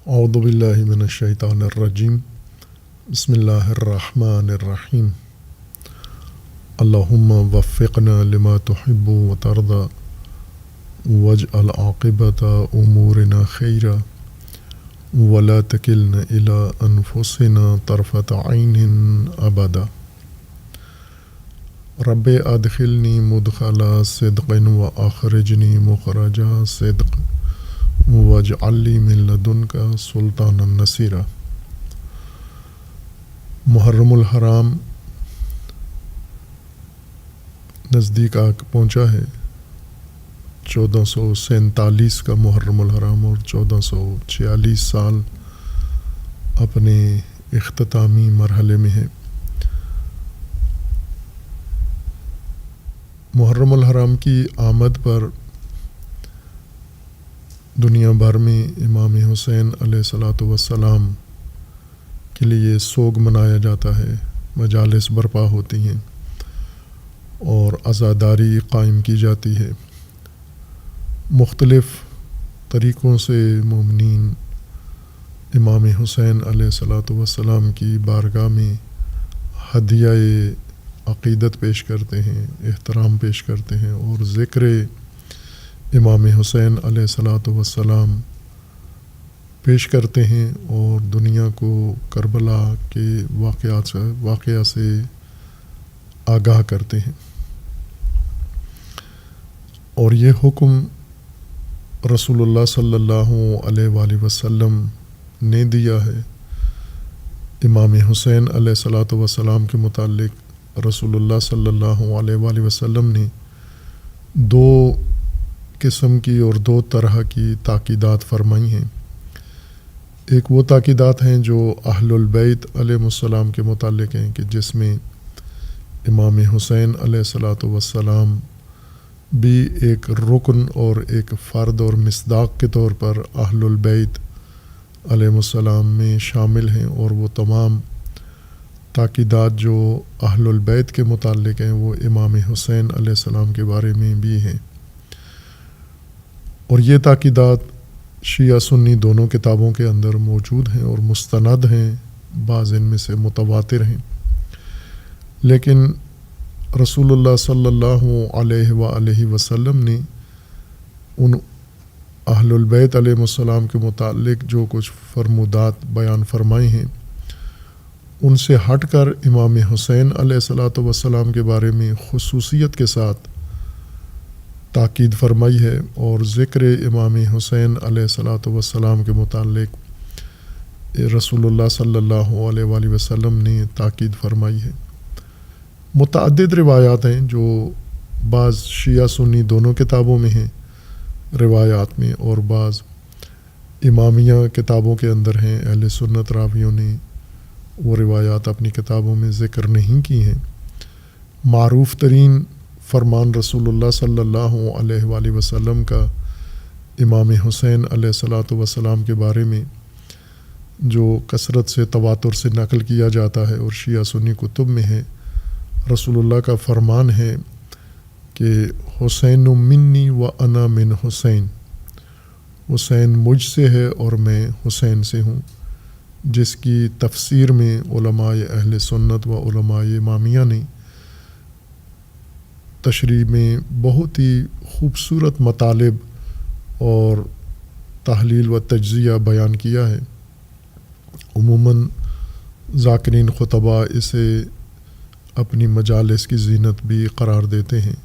اعوذ باللہ من الشیطان الرجیم بسم اللہ الرحمن الرحیم اللہم وفقنا لما تحب وترضى واجعل عاقبۃ امورنا خیرا ولا تکلنا الی انفسنا طرفۃ عین ابدا رب ادخلنی مدخل صدق واخرجنی مخرج صدق واجعل لی من لدنک سلطانا نصیرا۔ محرم الحرام نزدیک آ پہنچا ہے۔ 1447 کا محرم الحرام اور 1446 سال اپنے اختتامی مرحلے میں ہے۔ محرم الحرام کی آمد پر دنیا بھر میں امام حسین علیہ الصلاۃ والسلام کے لیے سوگ منایا جاتا ہے، مجالس برپا ہوتی ہیں اور عزاداری قائم کی جاتی ہے۔ مختلف طریقوں سے مومنین امام حسین علیہ الصلاۃ والسلام کی بارگاہ میں ہدیہ عقیدت پیش کرتے ہیں، احترام پیش کرتے ہیں اور ذکر امام حسین علیہ الصلاۃ والسلام پیش کرتے ہیں اور دنیا کو کربلا کے واقعہ سے آگاہ کرتے ہیں۔ اور یہ حکم رسول اللہ صلی اللہ علیہ وآلہ وسلم نے دیا ہے۔ امام حسین علیہ الصلاۃ والسلام کے متعلق رسول اللہ صلی اللہ علیہ وآلہ وسلم نے 2 قسم کی اور 2 طرح کی تاکیدات فرمائی ہیں۔ ایک وہ تاکیدات ہیں جو اہل البیت علیہ السلام کے متعلق ہیں کہ جس میں امام حسین علیہ الصلاۃ والسلام بھی ایک رکن اور ایک فرد اور مصداق کے طور پر اہل البیت علیہ السلام میں شامل ہیں، اور وہ تمام تاکیدات جو اہل البیت کے متعلق ہیں وہ امام حسین علیہ السلام کے بارے میں بھی ہیں۔ اور یہ تاکیدات شیعہ سنی دونوں کتابوں کے اندر موجود ہیں اور مستند ہیں، بعض ان میں سے متواتر ہیں، لیکن رسول اللہ صلی اللہ علیہ وآلہ وسلم نے ان اہل البیت علیہ السلام کے متعلق جو کچھ فرمودات بیان فرمائے ہیں ان سے ہٹ کر امام حسین علیہ الصلاۃ والسلام کے بارے میں خصوصیت کے ساتھ تاکید فرمائی ہے، اور ذکر امام حسین علیہ الصلاۃ والسلام کے متعلق رسول اللہ صلی اللہ علیہ وآلہ وسلم نے تاکید فرمائی ہے۔ متعدد روایات ہیں جو بعض شیعہ سنی دونوں کتابوں میں ہیں روایات میں، اور بعض امامیہ کتابوں کے اندر ہیں۔ اہل سنت راویوں نے وہ روایات اپنی کتابوں میں ذکر نہیں کی ہیں۔ معروف ترین فرمان رسول اللہ صلی اللہ علیہ وآلہ وسلم کا امام حسین علیہ الصلاۃ والسلام کے بارے میں جو کثرت سے تواتر سے نقل کیا جاتا ہے اور شیعہ سنی کتب میں ہے، رسول اللہ کا فرمان ہے کہ حسین منی و انا من حسین، حسین مجھ سے ہے اور میں حسین سے ہوں، جس کی تفسیر میں علماء اہل سنت و علماء امامیہ نے تشریح میں بہت ہی خوبصورت مطالب اور تحلیل و تجزیہ بیان کیا ہے۔ عموماً ذاکرین خطبہ اسے اپنی مجالس کی زینت بھی قرار دیتے ہیں۔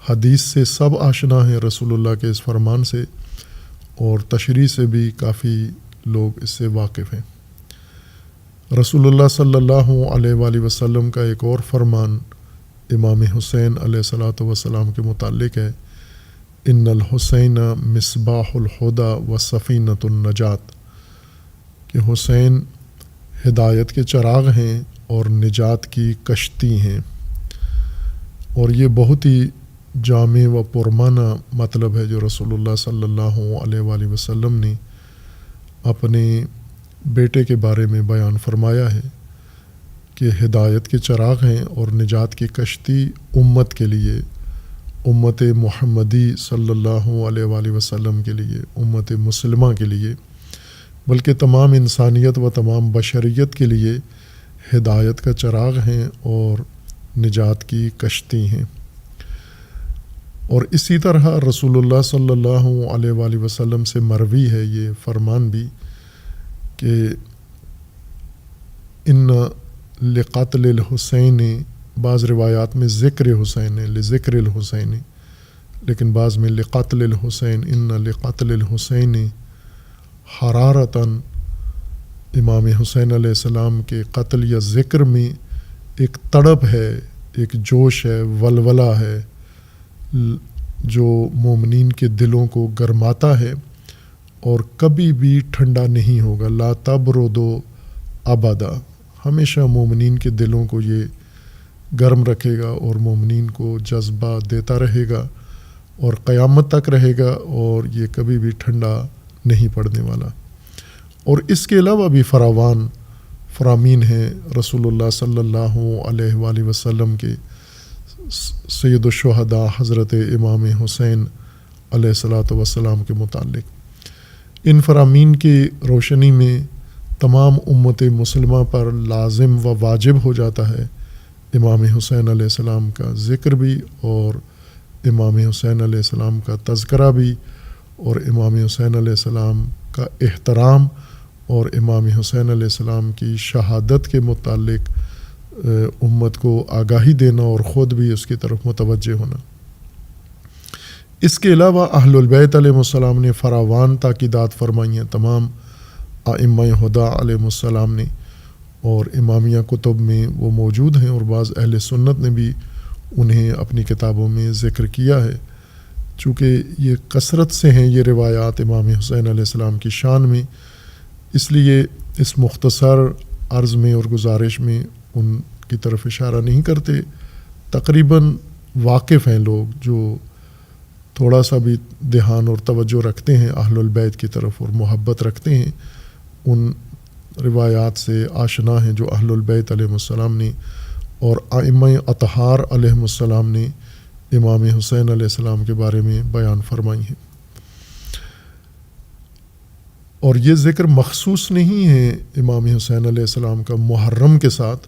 حدیث سے سب آشنا ہیں رسول اللہ کے اس فرمان سے، اور تشریح سے بھی کافی لوگ اس سے واقف ہیں۔ رسول اللہ صلی اللہ علیہ وآلہ وسلم کا ایک اور فرمان امام حسین علیہ الصلاۃ والسلام کے متعلق ہے، ان الحسین مصباح الہدی و سفینۃ النجات، کہ حسین ہدایت کے چراغ ہیں اور نجات کی کشتی ہیں۔ اور یہ بہت ہی جامع و پرمعنی مطلب ہے جو رسول اللہ صلی اللہ علیہ وآلہ وسلم نے اپنے بیٹے کے بارے میں بیان فرمایا ہے کہ ہدایت کے چراغ ہیں اور نجات کی کشتی امت کے لیے، امت محمدی صلی اللہ علیہ وآلہ وسلم کے لیے، امت مسلمہ کے لیے بلکہ تمام انسانیت و تمام بشریت کے لیے ہدایت کا چراغ ہیں اور نجات کی کشتی ہیں۔ اور اسی طرح رسول اللہ صلی اللہ علیہ وآلہ وسلم سے مروی ہے یہ فرمان بھی کہ ان لقتل الحسین، بعض روایات میں ذکر حسین ہے، لذکر الحسین، لیکن بعض میں لقتل الحسین، ان لقتل الحسین حرارتاً، امام حسین علیہ السلام کے قتل یا ذکر میں ایک تڑپ ہے، ایک جوش ہے، ولولہ ہے جو مومنین کے دلوں کو گرماتا ہے اور کبھی بھی ٹھنڈا نہیں ہوگا۔ لا تبرد ابدا، ہمیشہ مومنین کے دلوں کو یہ گرم رکھے گا اور مومنین کو جذبہ دیتا رہے گا اور قیامت تک رہے گا، اور یہ کبھی بھی ٹھنڈا نہیں پڑنے والا۔ اور اس کے علاوہ بھی فرامین ہیں رسول اللہ صلی اللہ علیہ وآلہ وسلم کے سید الشہداء حضرت امام حسین علیہ الصلاۃ والسلام کے متعلق۔ ان فرامین کی روشنی میں تمام امت مسلمہ پر لازم و واجب ہو جاتا ہے امام حسین علیہ السلام کا ذکر بھی، اور امام حسین علیہ السلام کا تذکرہ بھی، اور امام حسین علیہ السلام کا احترام، اور امام حسین علیہ السلام کی شہادت کے متعلق امت کو آگاہی دینا اور خود بھی اس کی طرف متوجہ ہونا۔ اس کے علاوہ اہل البیت علیہ السلام نے فراوان تاکیدات فرمائی ہیں تمام ائمہ ہدیٰ علیہ السلام نے، اور امامیہ کتب میں وہ موجود ہیں، اور بعض اہل سنت نے بھی انہیں اپنی کتابوں میں ذکر کیا ہے۔ چونکہ یہ کثرت سے ہیں یہ روایات امام حسین علیہ السلام کی شان میں، اس لیے اس مختصر عرض میں اور گزارش میں ان کی طرف اشارہ نہیں کرتے۔ تقریباً واقف ہیں لوگ جو تھوڑا سا بھی دھیان اور توجہ رکھتے ہیں اہل البیت کی طرف اور محبت رکھتے ہیں، ان روایات سے آشنا ہیں جو اہل البیت علیہ السلام نے اور ائمہ اطہار علیہ السلام نے امام حسین علیہ السلام کے بارے میں بیان فرمائی ہیں۔ اور یہ ذکر مخصوص نہیں ہے امام حسین علیہ السلام کا محرم کے ساتھ،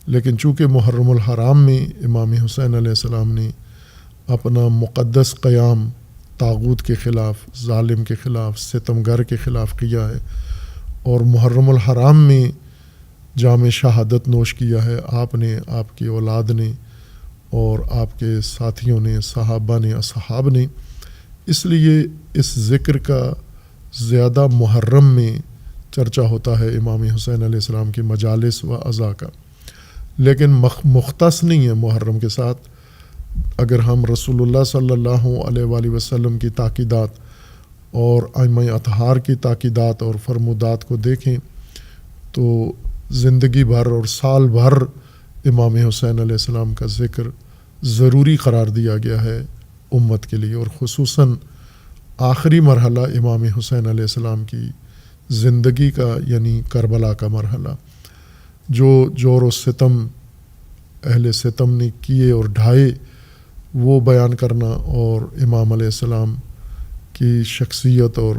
لیکن چونکہ محرم الحرام میں امام حسین علیہ السلام نے اپنا مقدس قیام طاغوت کے خلاف، ظالم کے خلاف، ستمگر کے خلاف کیا ہے، اور محرم الحرام میں جام شہادت نوش کیا ہے آپ نے، آپ کی اولاد نے، اور آپ کے ساتھیوں نے، صحابہ نے، اصحاب نے، اس لیے اس ذکر کا زیادہ محرم میں چرچا ہوتا ہے امام حسین علیہ السلام کی مجالس و عزا کا، لیکن مختص نہیں ہے محرم کے ساتھ۔ اگر ہم رسول اللہ صلی اللہ علیہ وآلہ وسلم کی تاکیدات اور ائمہ اطہار کی تاکیدات اور فرمودات کو دیکھیں تو زندگی بھر اور سال بھر امام حسین علیہ السلام کا ذکر ضروری قرار دیا گیا ہے امت کے لیے، اور خصوصاً آخری مرحلہ امام حسین علیہ السلام کی زندگی کا، یعنی کربلا کا مرحلہ، جو جور و ستم اہل ستم نے کیے اور ڈھائے وہ بیان کرنا، اور امام علیہ السلام کی شخصیت اور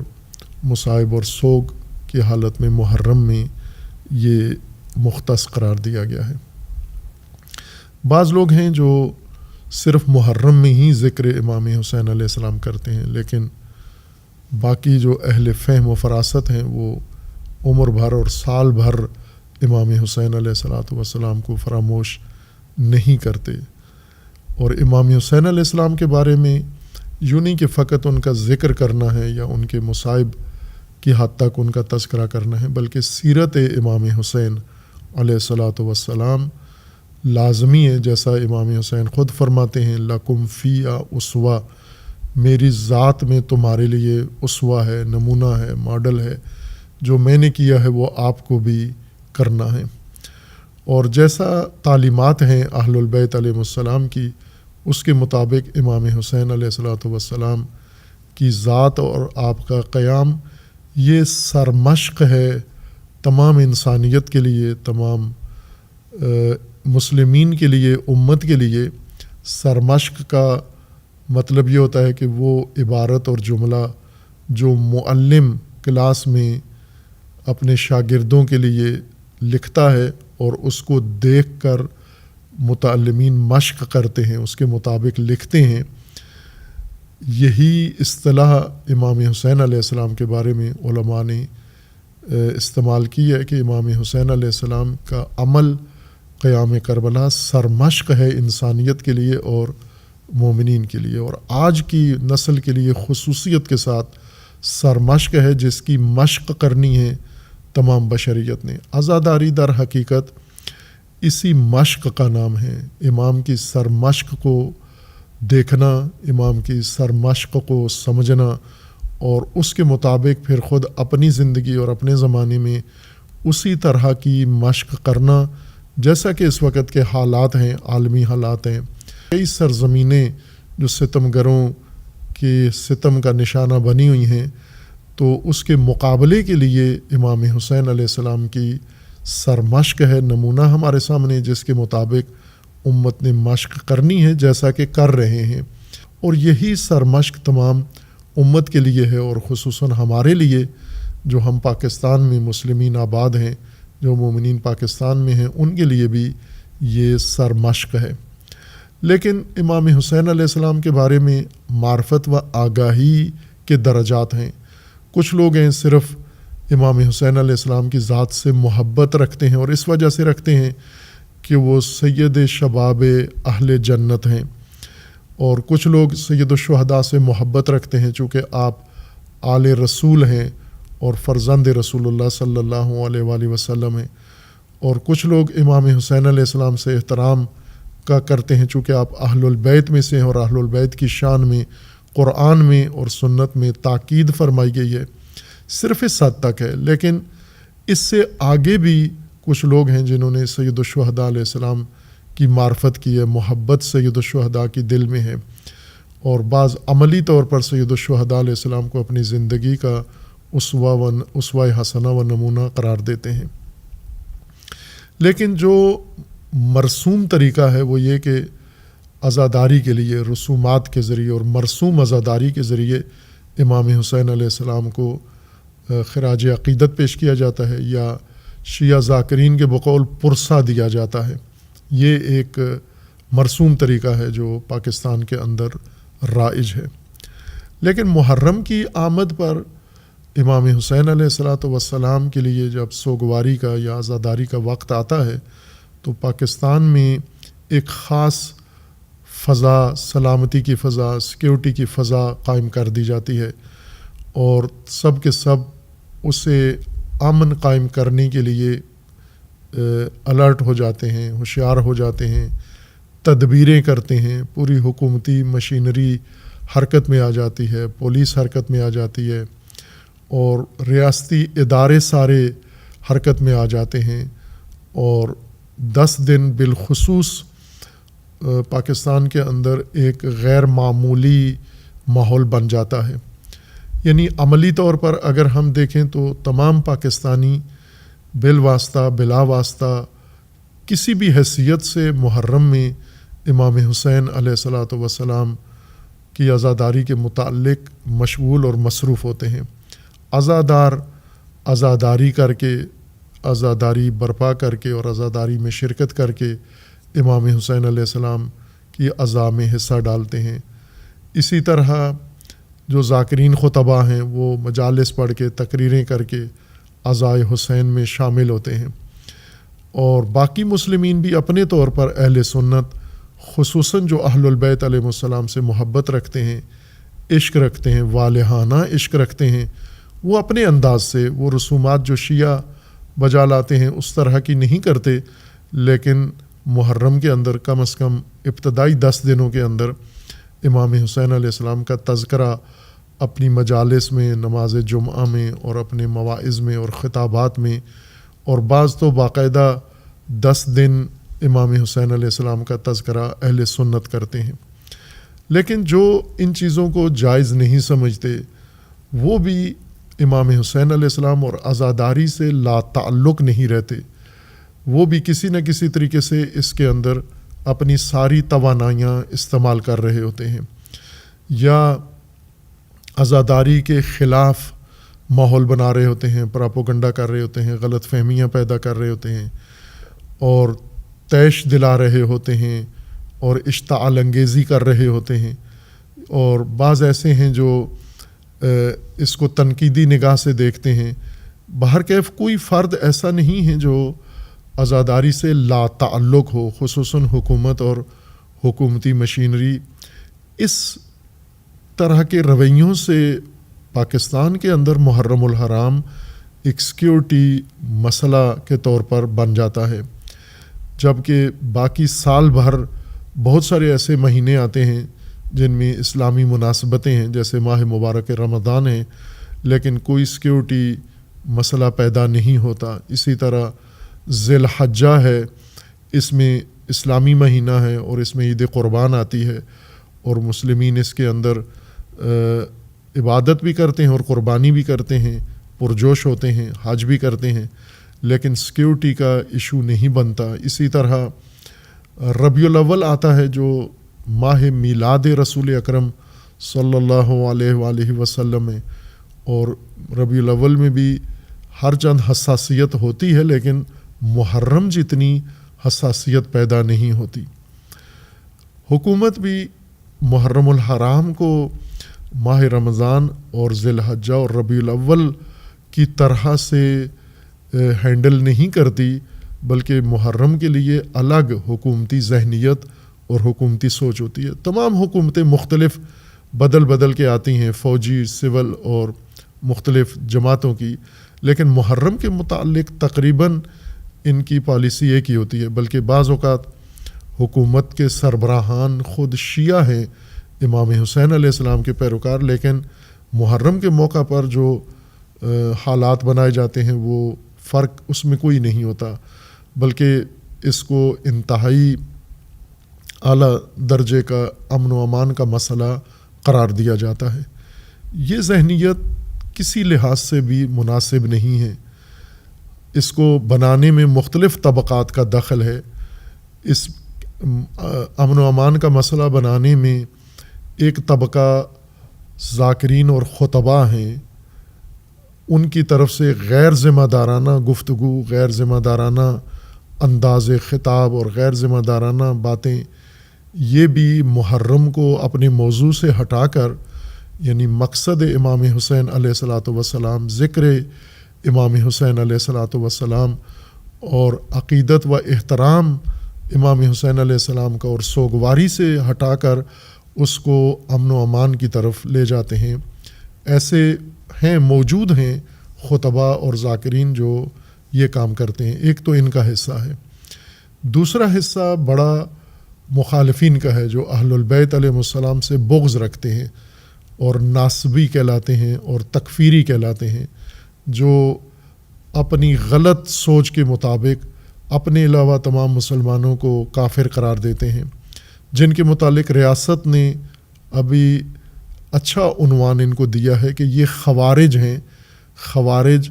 مصائب اور سوگ کی حالت میں محرم میں یہ مختص قرار دیا گیا ہے۔ بعض لوگ ہیں جو صرف محرم میں ہی ذکر امام حسین علیہ السلام کرتے ہیں، لیکن باقی جو اہل فہم و فراست ہیں وہ عمر بھر اور سال بھر امام حسین علیہ السلام کو فراموش نہیں کرتے۔ اور امام حسین علیہ السلام کے بارے میں یوں نہیں کہ فقط ان کا ذکر کرنا ہے یا ان کے مصائب کی حد تک ان کا تذکرہ کرنا ہے، بلکہ سیرت امام حسین علیہ السلام لازمی ہے، جیسا امام حسین خود فرماتے ہیں لکم فیہ اسوہ، میری ذات میں تمہارے لیے اسوہ ہے، نمونہ ہے، ماڈل ہے، جو میں نے کیا ہے وہ آپ کو بھی کرنا ہے۔ اور جیسا تعلیمات ہیں اہل البیت علیہ السلام کی، اس کے مطابق امام حسین علیہ السلام کی ذات اور آپ کا قیام یہ سرمشق ہے تمام انسانیت کے لیے، تمام مسلمین کے لیے، امت کے لیے۔ سرمشق کا مطلب یہ ہوتا ہے کہ وہ عبارت اور جملہ جو معلم کلاس میں اپنے شاگردوں کے لیے لکھتا ہے اور اس کو دیکھ کر متعلمین مشق کرتے ہیں، اس کے مطابق لکھتے ہیں. یہی اصطلاح امام حسین علیہ السلام کے بارے میں علماء نے استعمال کی ہے کہ امام حسین علیہ السلام کا عمل قیام کربلا سرمشق ہے انسانیت کے لیے اور مومنین کے لیے، اور آج کی نسل کے لیے خصوصیت کے ساتھ سرمشق ہے جس کی مشق کرنی ہے تمام بشریت نے. عزاداری در حقیقت اسی مشق کا نام ہے. امام کی سرمشق کو دیکھنا، امام کی سرمشق کو سمجھنا اور اس کے مطابق پھر خود اپنی زندگی اور اپنے زمانے میں اسی طرح کی مشق کرنا، جیسا کہ اس وقت کے حالات ہیں، عالمی حالات ہیں. کئی سرزمینیں جو ستمگروں کے ستم کا نشانہ بنی ہوئی ہیں، تو اس کے مقابلے کے لیے امام حسین علیہ السلام کی سرمشق ہے، نمونہ ہمارے سامنے جس کے مطابق امت نے مشق کرنی ہے جیسا کہ کر رہے ہیں. اور یہی سرمشق تمام امت کے لیے ہے، اور خصوصاً ہمارے لیے جو ہم پاکستان میں مسلمین آباد ہیں، جو مومنین پاکستان میں ہیں، ان کے لیے بھی یہ سرمشق ہے. لیکن امام حسین علیہ السلام کے بارے میں معرفت و آگاہی کے درجات ہیں. کچھ لوگ ہیں صرف امام حسین علیہ السلام کی ذات سے محبت رکھتے ہیں، اور اس وجہ سے رکھتے ہیں کہ وہ سید شباب اہل جنت ہیں. اور کچھ لوگ سید الشہداء سے محبت رکھتے ہیں چونکہ آپ آل رسول ہیں اور فرزند رسول اللہ صلی اللہ علیہ وآلہ وسلم ہیں. اور کچھ لوگ امام حسین علیہ السلام سے احترام کا کرتے ہیں چونکہ آپ اہل البیت میں سے ہیں، اور اہل البیت کی شان میں قرآن میں اور سنت میں تاکید فرمائی گئی ہے. صرف اس حد تک ہے، لیکن اس سے آگے بھی کچھ لوگ ہیں جنہوں نے سید الشہداء علیہ السلام کی معرفت کی ہے، محبت سید الشہداء کی دل میں ہے، اور بعض عملی طور پر سید الشہداء علیہ السلام کو اپنی زندگی کا اسوہ حسنہ و نمونہ قرار دیتے ہیں. لیکن جو مرسوم طریقہ ہے وہ یہ کہ عزاداری کے لیے رسومات کے ذریعے اور مرسوم عزاداری کے ذریعے امام حسین علیہ السلام کو خراج عقیدت پیش کیا جاتا ہے، یا شیعہ ذاکرین کے بقول پرسہ دیا جاتا ہے. یہ ایک مرسوم طریقہ ہے جو پاکستان کے اندر رائج ہے. لیکن محرم کی آمد پر امام حسین علیہ السلام کے لیے جب سوگواری کا یا عزاداری کا وقت آتا ہے تو پاکستان میں ایک خاص فضا، سلامتی کی فضا، سیکیورٹی کی فضا قائم کر دی جاتی ہے، اور سب کے سب اسے امن قائم کرنے کے لیے الرٹ ہو جاتے ہیں، ہوشیار ہو جاتے ہیں، تدبیریں کرتے ہیں. پوری حکومتی مشینری حرکت میں آ جاتی ہے، پولیس حرکت میں آ جاتی ہے، اور ریاستی ادارے سارے حرکت میں آ جاتے ہیں. اور 10 دن بالخصوص پاکستان کے اندر ایک غیر معمولی ماحول بن جاتا ہے. یعنی عملی طور پر اگر ہم دیکھیں تو تمام پاکستانی بالواسطہ بلا واسطہ کسی بھی حیثیت سے محرم میں امام حسین علیہ السلام کی عزاداری کے متعلق مشغول اور مصروف ہوتے ہیں. عزادار عزاداری کر کے، عزاداری برپا کر کے اور عزاداری میں شرکت کر کے امام حسین علیہ السلام کی عزا میں حصہ ڈالتے ہیں. اسی طرح جو ذاکرین خطبہ ہیں وہ مجالس پڑھ کے، تقریریں کر کے عزائے حسین میں شامل ہوتے ہیں. اور باقی مسلمین بھی اپنے طور پر اہل سنت، خصوصاً جو اہل البیت علیہ السلام سے محبت رکھتے ہیں، عشق رکھتے ہیں، والہانہ عشق رکھتے ہیں، وہ اپنے انداز سے وہ رسومات جو شیعہ بجا لاتے ہیں اس طرح کی نہیں کرتے، لیکن محرم کے اندر کم از کم ابتدائی 10 دنوں کے اندر امام حسین علیہ السلام کا تذکرہ اپنی مجالس میں، نماز جمعہ میں اور اپنے مواعظ میں اور خطابات میں، اور بعض تو باقاعدہ 10 دن امام حسین علیہ السلام کا تذکرہ اہل سنت کرتے ہیں. لیکن جو ان چیزوں کو جائز نہیں سمجھتے وہ بھی امام حسین علیہ السلام اور عزاداری سے لا تعلق نہیں رہتے، وہ بھی کسی نہ کسی طریقے سے اس کے اندر اپنی ساری توانائیاں استعمال کر رہے ہوتے ہیں، یا عزاداری کے خلاف ماحول بنا رہے ہوتے ہیں، پراپوگنڈا کر رہے ہوتے ہیں، غلط فہمیاں پیدا کر رہے ہوتے ہیں اور طیش دلا رہے ہوتے ہیں اور اشتعال انگیزی کر رہے ہوتے ہیں، اور بعض ایسے ہیں جو اس کو تنقیدی نگاہ سے دیکھتے ہیں۔ بہرکیف کوئی فرد ایسا نہیں ہے جو عزاداری سے لا تعلق ہو، خصوصاً حکومت اور حکومتی مشینری اس طرح کے رویوں سے پاکستان کے اندر محرم الحرام ایک سیکیورٹی مسئلہ کے طور پر بن جاتا ہے، جبکہ باقی سال بھر بہت سارے ایسے مہینے آتے ہیں جن میں اسلامی مناسبتیں ہیں، جیسے ماہ مبارک رمضان ہے، لیکن کوئی سیکیورٹی مسئلہ پیدا نہیں ہوتا۔ اسی طرح ذی الحجہ ہے، اس میں اسلامی مہینہ ہے اور اس میں عید قربان آتی ہے، اور مسلمین اس کے اندر عبادت بھی کرتے ہیں اور قربانی بھی کرتے ہیں، پرجوش ہوتے ہیں، حج بھی کرتے ہیں، لیکن سیکیورٹی کا ایشو نہیں بنتا۔ اسی طرح ربیع الاول آتا ہے جو ماہ میلاد رسول اکرم صلی اللہ علیہ وآلہ وسلم ہے، اور ربیع الاول میں بھی ہر چند حساسیت ہوتی ہے، لیکن محرم جتنی حساسیت پیدا نہیں ہوتی۔ حکومت بھی محرم الحرام کو ماہ رمضان اور ذی الحجہ اور ربیع الاول کی طرح سے ہینڈل نہیں کرتی، بلکہ محرم کے لیے الگ حکومتی ذہنیت اور حکومتی سوچ ہوتی ہے۔ تمام حکومتیں مختلف بدل کے آتی ہیں، فوجی، سول اور مختلف جماعتوں کی، لیکن محرم کے متعلق تقریباً ان کی پالیسی ایک ہی ہوتی ہے، بلکہ بعض اوقات حکومت کے سربراہان خود شیعہ ہیں، امام حسین علیہ السلام کے پیروکار، لیکن محرم کے موقع پر جو حالات بنائے جاتے ہیں وہ فرق اس میں کوئی نہیں ہوتا، بلکہ اس کو انتہائی اعلیٰ درجے کا امن و امان کا مسئلہ قرار دیا جاتا ہے۔ یہ ذہنیت کسی لحاظ سے بھی مناسب نہیں ہے۔ اس کو بنانے میں مختلف طبقات کا دخل ہے۔ اس امن و امان کا مسئلہ بنانے میں ایک طبقہ ذاکرین اور خطباء ہیں، ان کی طرف سے غیر ذمہ دارانہ گفتگو، غیر ذمہ دارانہ انداز خطاب اور غیر ذمہ دارانہ باتیں، یہ بھی محرم کو اپنے موضوع سے ہٹا کر، یعنی مقصد امام حسین علیہ الصلاۃ والسلام، ذکر امام حسین علیہ الصلاۃ والسلام اور عقیدت و احترام امام حسین علیہ السلام کا اور سوگواری سے ہٹا کر اس کو امن و امان کی طرف لے جاتے ہیں۔ ایسے ہیں، موجود ہیں خطباء اور ذاکرین جو یہ کام کرتے ہیں۔ ایک تو ان کا حصہ ہے۔ دوسرا حصہ بڑا مخالفین کا ہے، جو اہل البیت علیہ السلام سے بغض رکھتے ہیں اور ناسبی کہلاتے ہیں اور تکفیری کہلاتے ہیں، جو اپنی غلط سوچ کے مطابق اپنے علاوہ تمام مسلمانوں کو کافر قرار دیتے ہیں، جن کے متعلق ریاست نے ابھی اچھا عنوان ان کو دیا ہے کہ یہ خوارج ہیں۔ خوارج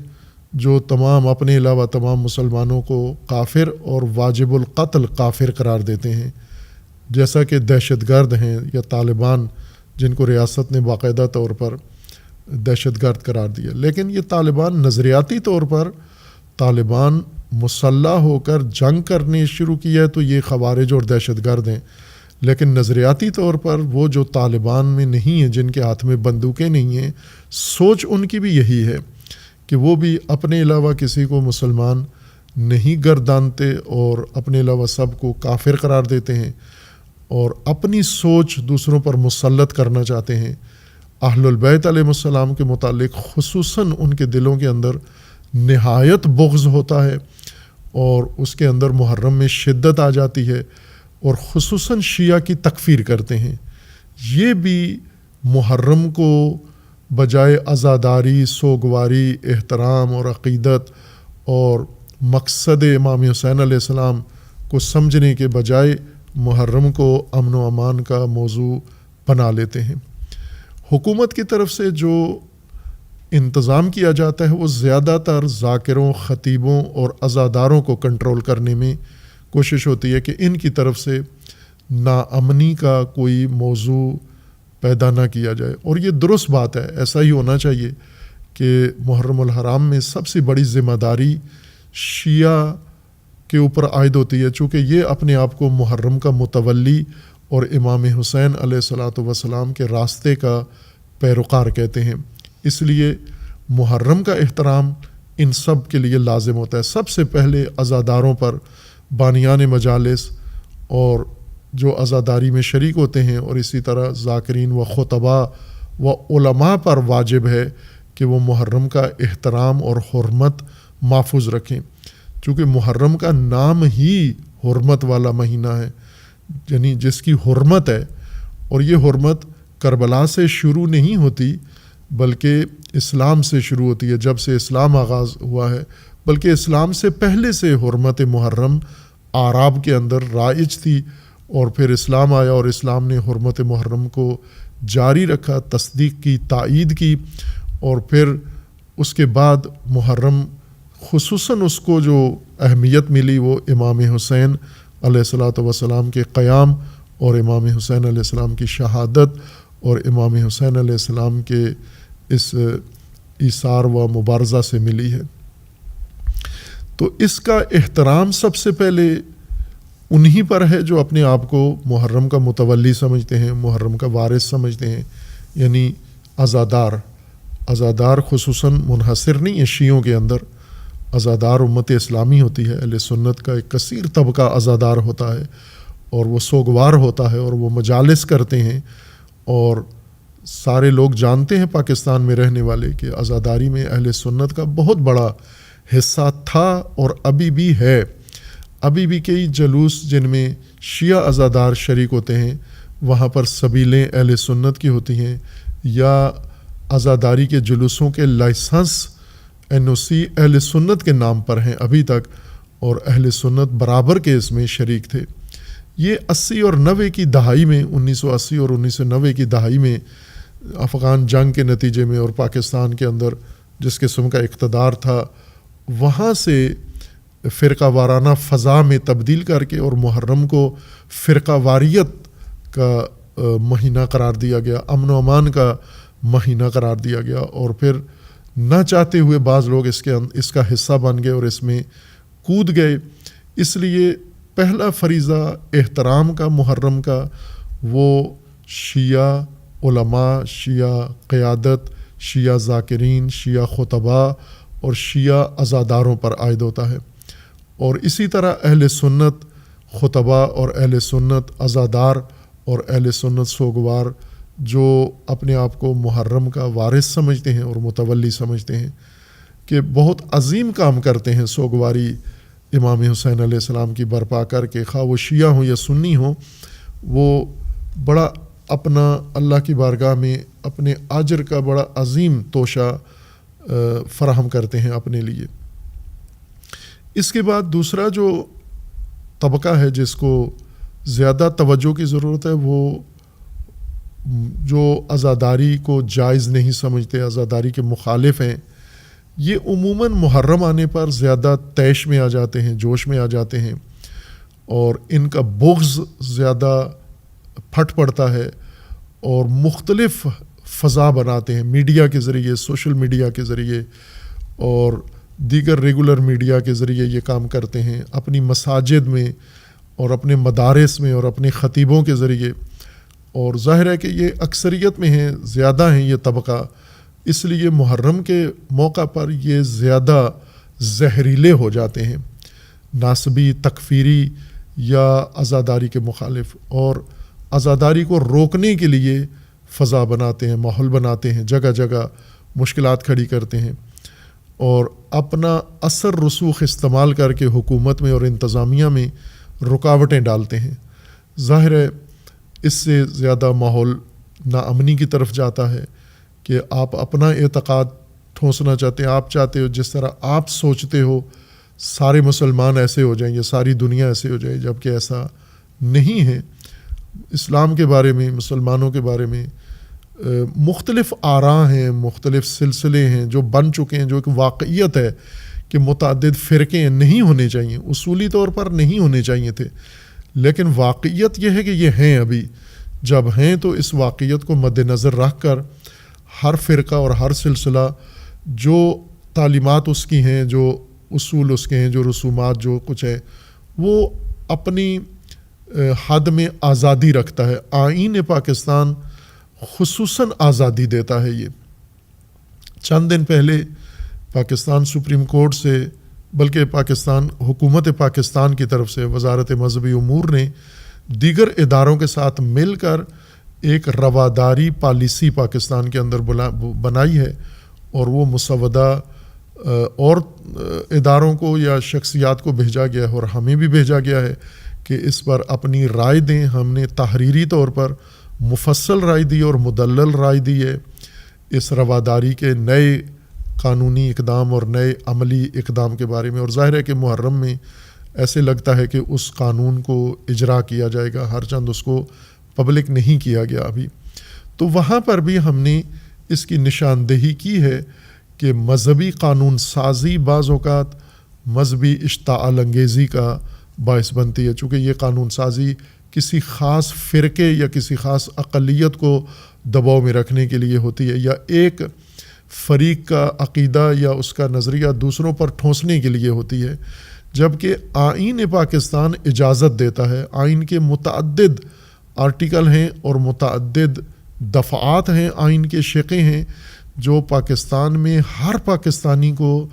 جو تمام اپنے علاوہ تمام مسلمانوں کو کافر اور واجب القتل کافر قرار دیتے ہیں، جیسا کہ دہشت گرد ہیں یا طالبان، جن کو ریاست نے باقاعدہ طور پر دہشت گرد قرار دیا۔ لیکن یہ طالبان نظریاتی طور پر، طالبان مسلح ہو کر جنگ کرنے شروع کیا ہے تو یہ خوارج اور دہشت گرد ہیں، لیکن نظریاتی طور پر وہ جو طالبان میں نہیں ہیں، جن کے ہاتھ میں بندوقیں نہیں ہیں، سوچ ان کی بھی یہی ہے کہ وہ بھی اپنے علاوہ کسی کو مسلمان نہیں گردانتے اور اپنے علاوہ سب کو کافر قرار دیتے ہیں اور اپنی سوچ دوسروں پر مسلط کرنا چاہتے ہیں۔ اہل البیت علیہ السلام کے متعلق خصوصاً ان کے دلوں کے اندر نہایت بغض ہوتا ہے اور اس کے اندر محرم میں شدت آ جاتی ہے، اور خصوصاً شیعہ کی تکفیر کرتے ہیں۔ یہ بھی محرم کو بجائے عزاداری، سوگواری، احترام اور عقیدت اور مقصد امام حسین علیہ السلام کو سمجھنے کے بجائے محرم کو امن و امان کا موضوع بنا لیتے ہیں۔ حکومت کی طرف سے جو انتظام کیا جاتا ہے وہ زیادہ تر ذاکروں، خطیبوں اور عزاداروں کو کنٹرول کرنے میں کوشش ہوتی ہے کہ ان کی طرف سے ناامنی کا کوئی موضوع پیدا نہ کیا جائے، اور یہ درست بات ہے، ایسا ہی ہونا چاہیے کہ محرم الحرام میں سب سے بڑی ذمہ داری شیعہ کے اوپر عائد ہوتی ہے، چونکہ یہ اپنے آپ کو محرم کا متولی اور امام حسین علیہ الصلاۃ والسلام کے راستے کا پیروکار کہتے ہیں۔ اس لیے محرم کا احترام ان سب کے لیے لازم ہوتا ہے۔ سب سے پہلے عزاداروں پر، بانیان مجالس اور جو عزاداری میں شریک ہوتے ہیں، اور اسی طرح ذاکرین و خطباء و علماء پر واجب ہے کہ وہ محرم کا احترام اور حرمت محفوظ رکھیں، چونکہ محرم کا نام ہی حرمت والا مہینہ ہے، یعنی جس کی حرمت ہے، اور یہ حرمت کربلا سے شروع نہیں ہوتی بلکہ اسلام سے شروع ہوتی ہے، جب سے اسلام آغاز ہوا ہے، بلکہ اسلام سے پہلے سے حرمت محرم اعراب کے اندر رائج تھی، اور پھر اسلام آیا اور اسلام نے حرمت محرم کو جاری رکھا، تصدیق کی، تائید کی، اور پھر اس کے بعد محرم خصوصاً اس کو جو اہمیت ملی وہ امام حسین علیہ الصلاۃ والسلام کے قیام اور امام حسین علیہ السلام کی شہادت اور امام حسین علیہ السلام کے اس ایثار و مبارزہ سے ملی ہے۔ تو اس کا احترام سب سے پہلے انہی پر ہے جو اپنے آپ کو محرم کا متولی سمجھتے ہیں، محرم کا وارث سمجھتے ہیں، یعنی عزادار خصوصاً منحصر نہیں ہے شیعوں کے اندر، عزادار امت اسلامی ہوتی ہے، اہل سنت کا ایک کثیر طبقہ عزادار ہوتا ہے، اور وہ سوگوار ہوتا ہے، اور وہ مجالس کرتے ہیں، اور سارے لوگ جانتے ہیں پاکستان میں رہنے والے کہ عزاداری میں اہل سنت کا بہت بڑا حصہ تھا اور ابھی بھی ہے۔ ابھی بھی کئی جلوس جن میں شیعہ عزادار شریک ہوتے ہیں، وہاں پر سبیلیں اہل سنت کی ہوتی ہیں، یا عزاداری کے جلوسوں کے لائسنس NOC اہل سنت کے نام پر ہیں ابھی تک، اور اہل سنت برابر کے اس میں شریک تھے۔ یہ 80 اور 90 کی دہائی میں، 1980 اور 1990 کی دہائی میں افغان جنگ کے نتیجے میں اور پاکستان کے اندر جس قسم کا اقتدار تھا، وہاں سے فرقہ وارانہ فضا میں تبدیل کر کے اور محرم کو فرقہ واریت کا مہینہ قرار دیا گیا، امن و امان کا مہینہ قرار دیا گیا، اور پھر نہ چاہتے ہوئے بعض لوگ اس کا حصہ بن گئے اور اس میں کود گئے۔ اس لیے پہلا فریضہ احترام کا محرم کا وہ شیعہ علماء، شیعہ قیادت، شیعہ ذاکرین، شیعہ خطباء اور شیعہ عزاداروں پر عائد ہوتا ہے، اور اسی طرح اہل سنت خطباء اور اہل سنت عزادار اور اہل سنت سوگوار جو اپنے آپ کو محرم کا وارث سمجھتے ہیں اور متولی سمجھتے ہیں کہ بہت عظیم کام کرتے ہیں سوگواری امام حسین علیہ السلام کی برپا کر کے، خواہ وہ شیعہ ہوں یا سنی ہوں، وہ بڑا اپنا اللہ کی بارگاہ میں اپنے اجر کا بڑا عظیم توشہ فراہم کرتے ہیں اپنے لیے۔ اس کے بعد دوسرا جو طبقہ ہے جس کو زیادہ توجہ کی ضرورت ہے، وہ جو عزاداری کو جائز نہیں سمجھتے، عزاداری کے مخالف ہیں، یہ عموماً محرم آنے پر زیادہ طیش میں آ جاتے ہیں، جوش میں آ جاتے ہیں، اور ان کا بغض زیادہ پھٹ پڑتا ہے، اور مختلف فضا بناتے ہیں میڈیا کے ذریعے، سوشل میڈیا کے ذریعے اور دیگر ریگولر میڈیا کے ذریعے یہ کام کرتے ہیں، اپنی مساجد میں اور اپنے مدارس میں اور اپنے خطیبوں کے ذریعے، اور ظاہر ہے کہ یہ اکثریت میں ہیں، زیادہ ہیں یہ طبقہ، اس لیے محرم کے موقع پر یہ زیادہ زہریلے ہو جاتے ہیں، ناسبی، تکفیری یا عزاداری کے مخالف، اور عزاداری کو روکنے کے لیے فضا بناتے ہیں، ماحول بناتے ہیں، جگہ جگہ مشکلات کھڑی کرتے ہیں، اور اپنا اثر رسوخ استعمال کر کے حکومت میں اور انتظامیہ میں رکاوٹیں ڈالتے ہیں۔ ظاہر ہے اس سے زیادہ ماحول ناامنی کی طرف جاتا ہے کہ آپ اپنا اعتقاد ٹھونسنا چاہتے ہیں، آپ چاہتے ہو جس طرح آپ سوچتے ہو سارے مسلمان ایسے ہو جائیں گے، ساری دنیا ایسے ہو جائے، جبکہ ایسا نہیں ہے۔ اسلام کے بارے میں، مسلمانوں کے بارے میں مختلف آراء ہیں، مختلف سلسلے ہیں جو بن چکے ہیں، جو ایک واقعیت ہے کہ متعدد فرقے نہیں ہونے چاہیے، اصولی طور پر نہیں ہونے چاہیے تھے، لیکن واقعیت یہ ہے کہ یہ ہیں ابھی۔ جب ہیں تو اس واقعیت کو مد نظر رکھ کر ہر فرقہ اور ہر سلسلہ جو تعلیمات اس کی ہیں، جو اصول اس کے ہیں، جو رسومات جو کچھ ہے، وہ اپنی حد میں آزادی رکھتا ہے۔ آئین پاکستان خصوصاً آزادی دیتا ہے۔ یہ چند دن پہلے پاکستان سپریم کورٹ سے، بلکہ پاکستان حکومت پاکستان کی طرف سے وزارت مذہبی امور نے دیگر اداروں کے ساتھ مل کر ایک رواداری پالیسی پاکستان کے اندر بنائی ہے، اور وہ مسودہ اور اداروں کو یا شخصیات کو بھیجا گیا ہے، اور ہمیں بھی بھیجا گیا ہے کہ اس پر اپنی رائے دیں۔ ہم نے تحریری طور پر مفصل رائے دی اور مدلل رائے دی ہے اس رواداری کے نئے قانونی اقدام اور نئے عملی اقدام کے بارے میں، اور ظاہر ہے کہ محرم میں ایسے لگتا ہے کہ اس قانون کو اجرا کیا جائے گا، ہر چند اس کو پبلک نہیں کیا گیا ابھی۔ تو وہاں پر بھی ہم نے اس کی نشاندہی کی ہے کہ مذہبی قانون سازی بعض اوقات مذہبی اشتعال انگیزی کا باعث بنتی ہے، چونکہ یہ قانون سازی کسی خاص فرقے یا کسی خاص اقلیت کو دباؤ میں رکھنے کے لیے ہوتی ہے، یا ایک فریق کا عقیدہ یا اس کا نظریہ دوسروں پر ٹھونسنے کے لیے ہوتی ہے، جبکہ آئین پاکستان اجازت دیتا ہے۔ آئین کے متعدد آرٹیکل ہیں اور متعدد دفعات ہیں، آئین کے شقیں ہیں جو پاکستان میں ہر پاکستانی کو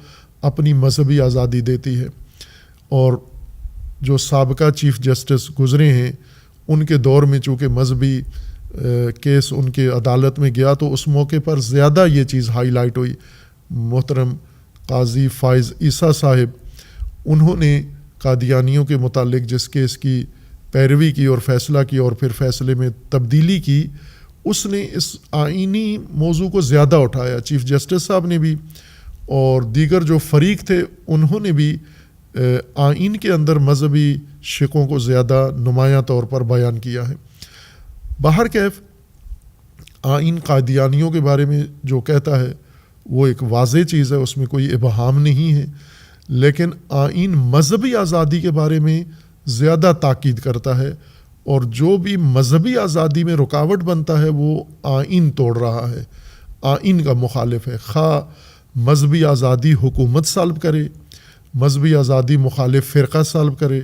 اپنی مذہبی آزادی دیتی ہے۔ اور جو سابقہ چیف جسٹس گزرے ہیں ان کے دور میں چونکہ مذہبی کیس ان کے عدالت میں گیا تو اس موقع پر زیادہ یہ چیز ہائی لائٹ ہوئی۔ محترم قاضی فائز عیسیٰ صاحب، انہوں نے قادیانیوں کے متعلق جس کیس کی پیروی کی اور فیصلہ کی اور پھر فیصلے میں تبدیلی کی، اس نے اس آئینی موضوع کو زیادہ اٹھایا۔ چیف جسٹس صاحب نے بھی اور دیگر جو فریق تھے انہوں نے بھی آئین کے اندر مذہبی شقوں کو زیادہ نمایاں طور پر بیان کیا ہے۔ بہرکیف آئین قادیانیوں کے بارے میں جو کہتا ہے وہ ایک واضح چیز ہے، اس میں کوئی ابہام نہیں ہے، لیکن آئین مذہبی آزادی کے بارے میں زیادہ تاکید کرتا ہے، اور جو بھی مذہبی آزادی میں رکاوٹ بنتا ہے وہ آئین توڑ رہا ہے، آئین کا مخالف ہے۔ خواہ مذہبی آزادی حکومت سالب کرے، مذہبی آزادی مخالف فرقہ سالب کرے،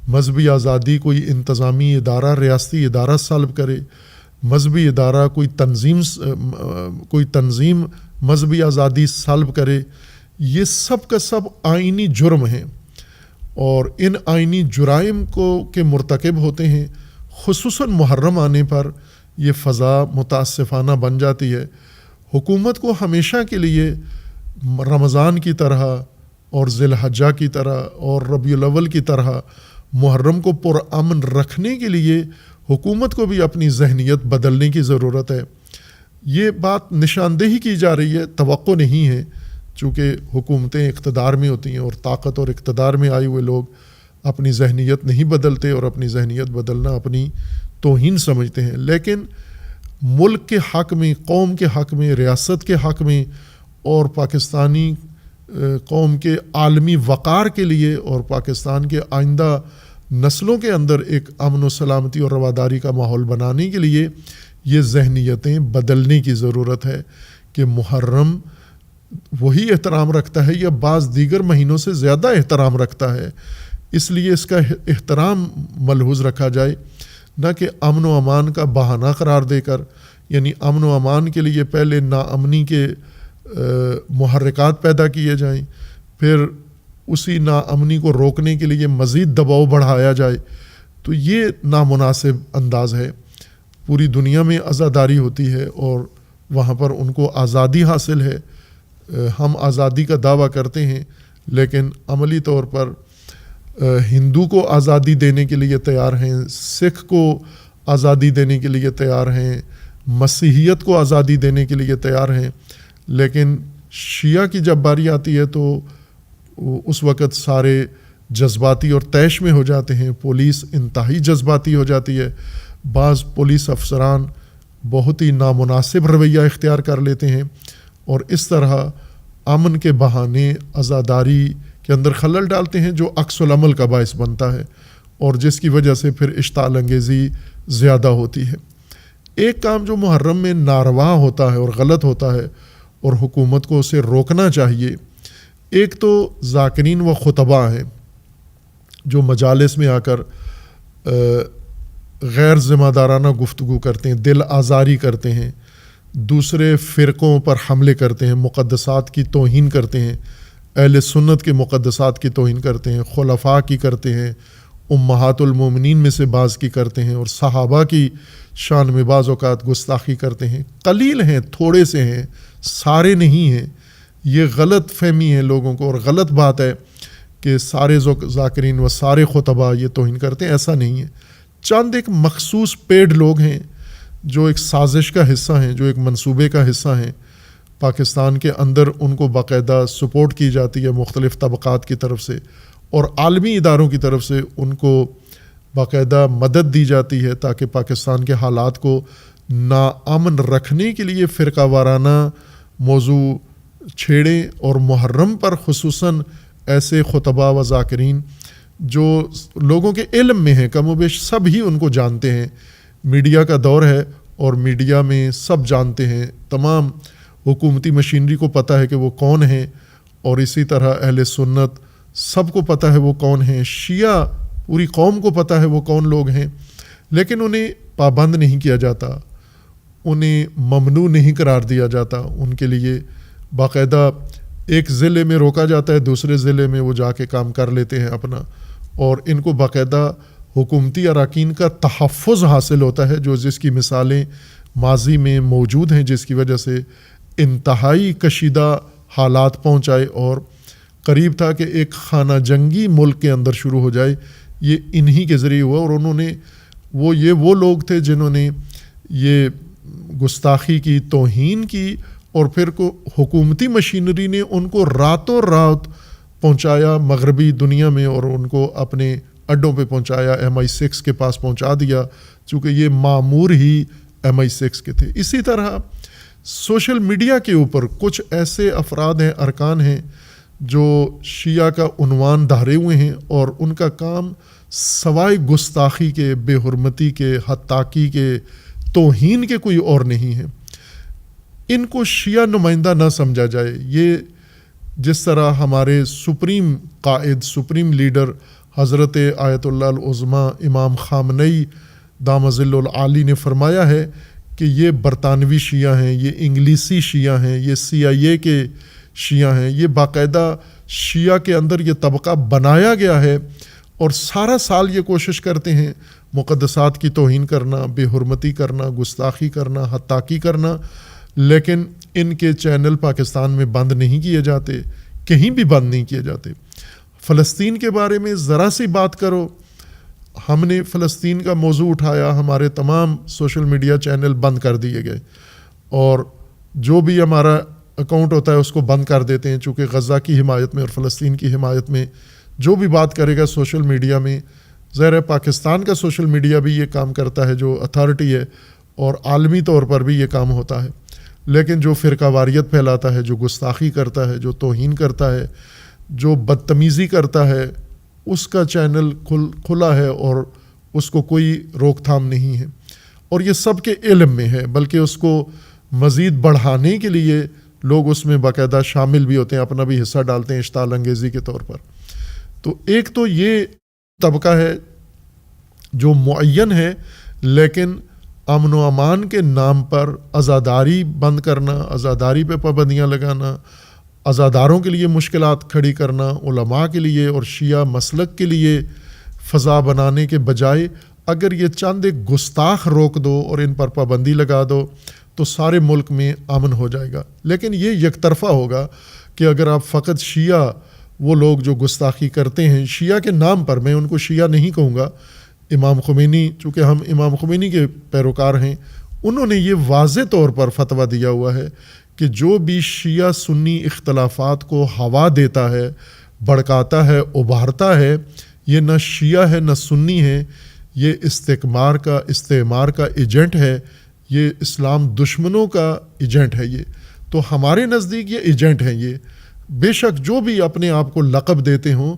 مذہبی آزادی کوئی انتظامی ادارہ ریاستی ادارہ سالب کرے، مذہبی ادارہ کوئی تنظیم مذہبی آزادی سالب کرے، یہ سب کا سب آئینی جرم ہیں، اور ان آئینی جرائم کے مرتکب ہوتے ہیں۔ خصوصاً محرم آنے پر یہ فضا متاسفانہ بن جاتی ہے۔ حکومت کو ہمیشہ کے لیے رمضان کی طرح اور ذی الحجہ کی طرح اور ربیع الاول کی طرح محرم کو پرامن رکھنے کے لیے حکومت کو بھی اپنی ذہنیت بدلنے کی ضرورت ہے۔ یہ بات نشاندہی کی جا رہی ہے، توقع نہیں ہے، چونکہ حکومتیں اقتدار میں ہوتی ہیں اور طاقت اور اقتدار میں آئے ہوئے لوگ اپنی ذہنیت نہیں بدلتے، اور اپنی ذہنیت بدلنا اپنی توہین سمجھتے ہیں۔ لیکن ملک کے حق میں، قوم کے حق میں، ریاست کے حق میں اور پاکستانی قوم کے عالمی وقار کے لیے اور پاکستان کے آئندہ نسلوں کے اندر ایک امن و سلامتی اور رواداری کا ماحول بنانے کے لیے یہ ذہنیتیں بدلنے کی ضرورت ہے کہ محرم وہی احترام رکھتا ہے یا بعض دیگر مہینوں سے زیادہ احترام رکھتا ہے، اس لیے اس کا احترام ملحوظ رکھا جائے، نہ کہ امن و امان کا بہانہ قرار دے کر، یعنی امن و امان کے لیے پہلے ناامنی کے محرکات پیدا کیے جائیں، پھر اسی ناامنی کو روکنے کے لیے مزید دباؤ بڑھایا جائے، تو یہ نامناسب انداز ہے۔ پوری دنیا میں عزاداری ہوتی ہے اور وہاں پر ان کو آزادی حاصل ہے۔ ہم آزادی کا دعویٰ کرتے ہیں لیکن عملی طور پر ہندو کو آزادی دینے کے لیے تیار ہیں، سکھ کو آزادی دینے کے لیے تیار ہیں، مسیحیت کو آزادی دینے کے لیے تیار ہیں، لیکن شیعہ کی جب باری آتی ہے تو اس وقت سارے جذباتی اور طیش میں ہو جاتے ہیں، پولیس انتہائی جذباتی ہو جاتی ہے، بعض پولیس افسران بہت ہی نامناسب رویہ اختیار کر لیتے ہیں، اور اس طرح امن کے بہانے عزاداری کے اندر خلل ڈالتے ہیں جو عکس العمل کا باعث بنتا ہے اور جس کی وجہ سے پھر اشتعال انگیزی زیادہ ہوتی ہے۔ ایک کام جو محرم میں ناروا ہوتا ہے اور غلط ہوتا ہے اور حکومت کو اسے روکنا چاہیے. ایک تو ذاکرین و خطبہ ہیں جو مجالس میں آ کر غیر ذمہ دارانہ گفتگو کرتے ہیں، دل آزاری کرتے ہیں، دوسرے فرقوں پر حملے کرتے ہیں، مقدسات کی توہین کرتے ہیں، اہل سنت کے مقدسات کی توہین کرتے ہیں، خلفاء کی کرتے ہیں، امہات المومنین میں سے بعض کی کرتے ہیں، اور صحابہ کی شان میں بعض اوقات گستاخی کرتے ہیں. قلیل ہیں، تھوڑے سے ہیں، سارے نہیں ہیں. یہ غلط فہمی ہے لوگوں کو، اور غلط بات ہے کہ سارے ذاکرین و سارے خطبہ یہ توہین کرتے ہیں. ایسا نہیں ہے. چند ایک مخصوص پیڈ لوگ ہیں جو ایک سازش کا حصہ ہیں، جو ایک منصوبے کا حصہ ہیں. پاکستان کے اندر ان کو باقاعدہ سپورٹ کی جاتی ہے مختلف طبقات کی طرف سے، اور عالمی اداروں کی طرف سے ان کو باقاعدہ مدد دی جاتی ہے تاکہ پاکستان کے حالات کو ناامن رکھنے کے لیے فرقہ وارانہ موضوع چھیڑیں، اور محرم پر خصوصاً ایسے خطبہ و ذاکرین جو لوگوں کے علم میں ہیں، کم و بیش سب ہی ان کو جانتے ہیں. میڈیا کا دور ہے اور میڈیا میں سب جانتے ہیں، تمام حکومتی مشینری کو پتہ ہے کہ وہ کون ہیں، اور اسی طرح اہل سنت سب کو پتہ ہے وہ کون ہیں، شیعہ پوری قوم کو پتہ ہے وہ کون لوگ ہیں. لیکن انہیں پابند نہیں کیا جاتا، انہیں ممنوع نہیں قرار دیا جاتا. ان کے لیے باقاعدہ ایک ضلع میں روکا جاتا ہے، دوسرے ضلع میں وہ جا کے کام کر لیتے ہیں اپنا، اور ان کو باقاعدہ حکومتی اراکین کا تحفظ حاصل ہوتا ہے، جو جس کی مثالیں ماضی میں موجود ہیں، جس کی وجہ سے انتہائی کشیدہ حالات پہنچائے اور قریب تھا کہ ایک خانہ جنگی ملک کے اندر شروع ہو جائے. یہ انہی کے ذریعے ہوا، اور انہوں نے وہ لوگ تھے جنہوں نے یہ گستاخی کی، توہین کی، اور پھر حکومتی مشینری نے ان کو راتوں رات پہنچایا مغربی دنیا میں، اور ان کو اپنے اڈوں پہ پہنچایا، MI6 کے پاس پہنچا دیا، چونکہ یہ معمور ہی MI6 کے تھے. اسی طرح سوشل میڈیا کے اوپر کچھ ایسے افراد ہیں، ارکان ہیں، جو شیعہ کا عنوان دھارے ہوئے ہیں، اور ان کا کام سوائے گستاخی کے، بے حرمتی کے، حتاقی کے، توہین کے کوئی اور نہیں ہے. ان کو شیعہ نمائندہ نہ سمجھا جائے. یہ جس طرح ہمارے سپریم قائد، سپریم لیڈر حضرت آیت اللہ العظمیٰ امام خامنئی دامہ ظل العالی نے فرمایا ہے کہ یہ برطانوی شیعہ ہیں، یہ انگلیسی شیعہ ہیں، یہ CIA کے شیعہ ہیں. یہ باقاعدہ شیعہ کے اندر یہ طبقہ بنایا گیا ہے، اور سارا سال یہ کوشش کرتے ہیں مقدسات کی توہین کرنا، بے حرمتی کرنا، گستاخی کرنا، حتاقی کرنا. لیکن ان کے چینل پاکستان میں بند نہیں کیے جاتے، کہیں بھی بند نہیں کیے جاتے. فلسطین کے بارے میں ذرا سی بات کرو، ہم نے فلسطین کا موضوع اٹھایا، ہمارے تمام سوشل میڈیا چینل بند کر دیے گئے، اور جو بھی ہمارا اکاؤنٹ ہوتا ہے اس کو بند کر دیتے ہیں، چونکہ غزہ کی حمایت میں اور فلسطین کی حمایت میں جو بھی بات کرے گا سوشل میڈیا میں، ظاہر ہے پاکستان کا سوشل میڈیا بھی یہ کام کرتا ہے جو اتھارٹی ہے، اور عالمی طور پر بھی یہ کام ہوتا ہے. لیکن جو فرقہ واریت پھیلاتا ہے، جو گستاخی کرتا ہے، جو توہین کرتا ہے، جو بدتمیزی کرتا ہے، اس کا چینل کھلا ہے اور اس کو کوئی روک تھام نہیں ہے. اور یہ سب کے علم میں ہے، بلکہ اس کو مزید بڑھانے کے لیے لوگ اس میں باقاعدہ شامل بھی ہوتے ہیں، اپنا بھی حصہ ڈالتے ہیں اشتعال انگیزی کے طور پر. تو ایک تو یہ طبقہ ہے جو معین ہے، لیکن امن و امان کے نام پر عزاداری بند کرنا، عزاداری پہ پابندیاں لگانا، عزاداروں کے لیے مشکلات کھڑی کرنا، علماء کے لیے اور شیعہ مسلک کے لیے فضا بنانے کے بجائے اگر یہ چند ایک گستاخ روک دو اور ان پر پابندی لگا دو تو سارے ملک میں امن ہو جائے گا. لیکن یہ یک طرفہ ہوگا کہ اگر آپ فقط شیعہ، وہ لوگ جو گستاخی کرتے ہیں شیعہ کے نام پر، میں ان کو شیعہ نہیں کہوں گا، امام خمینی، چونکہ ہم امام خمینی کے پیروکار ہیں، انہوں نے یہ واضح طور پر فتویٰ دیا ہوا ہے کہ جو بھی شیعہ سنی اختلافات کو ہوا دیتا ہے، بھڑکاتا ہے، ابھارتا ہے، یہ نہ شیعہ ہے نہ سنی ہے، یہ استعمار کا ایجنٹ ہے، یہ اسلام دشمنوں کا ایجنٹ ہے. یہ تو ہمارے نزدیک یہ ایجنٹ ہیں. یہ بے شک جو بھی اپنے آپ کو لقب دیتے ہوں،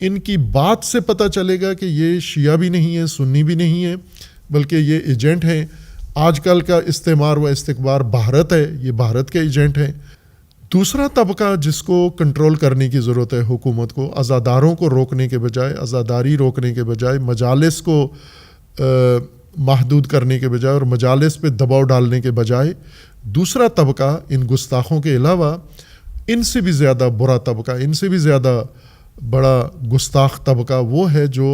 ان کی بات سے پتہ چلے گا کہ یہ شیعہ بھی نہیں ہے، سنی بھی نہیں ہے، بلکہ یہ ایجنٹ ہیں. آج کل کا استعمار و استکبار بھارت ہے، یہ بھارت کے ایجنٹ ہیں. دوسرا طبقہ جس کو کنٹرول کرنے کی ضرورت ہے حکومت کو، عزاداروں کو روکنے کے بجائے، عزاداری روکنے کے بجائے، مجالس کو محدود کرنے کے بجائے اور مجالس پہ دباؤ ڈالنے کے بجائے، دوسرا طبقہ ان گستاخوں کے علاوہ ان سے بھی زیادہ برا طبقہ، ان سے بھی زیادہ بڑا گستاخ طبقہ وہ ہے جو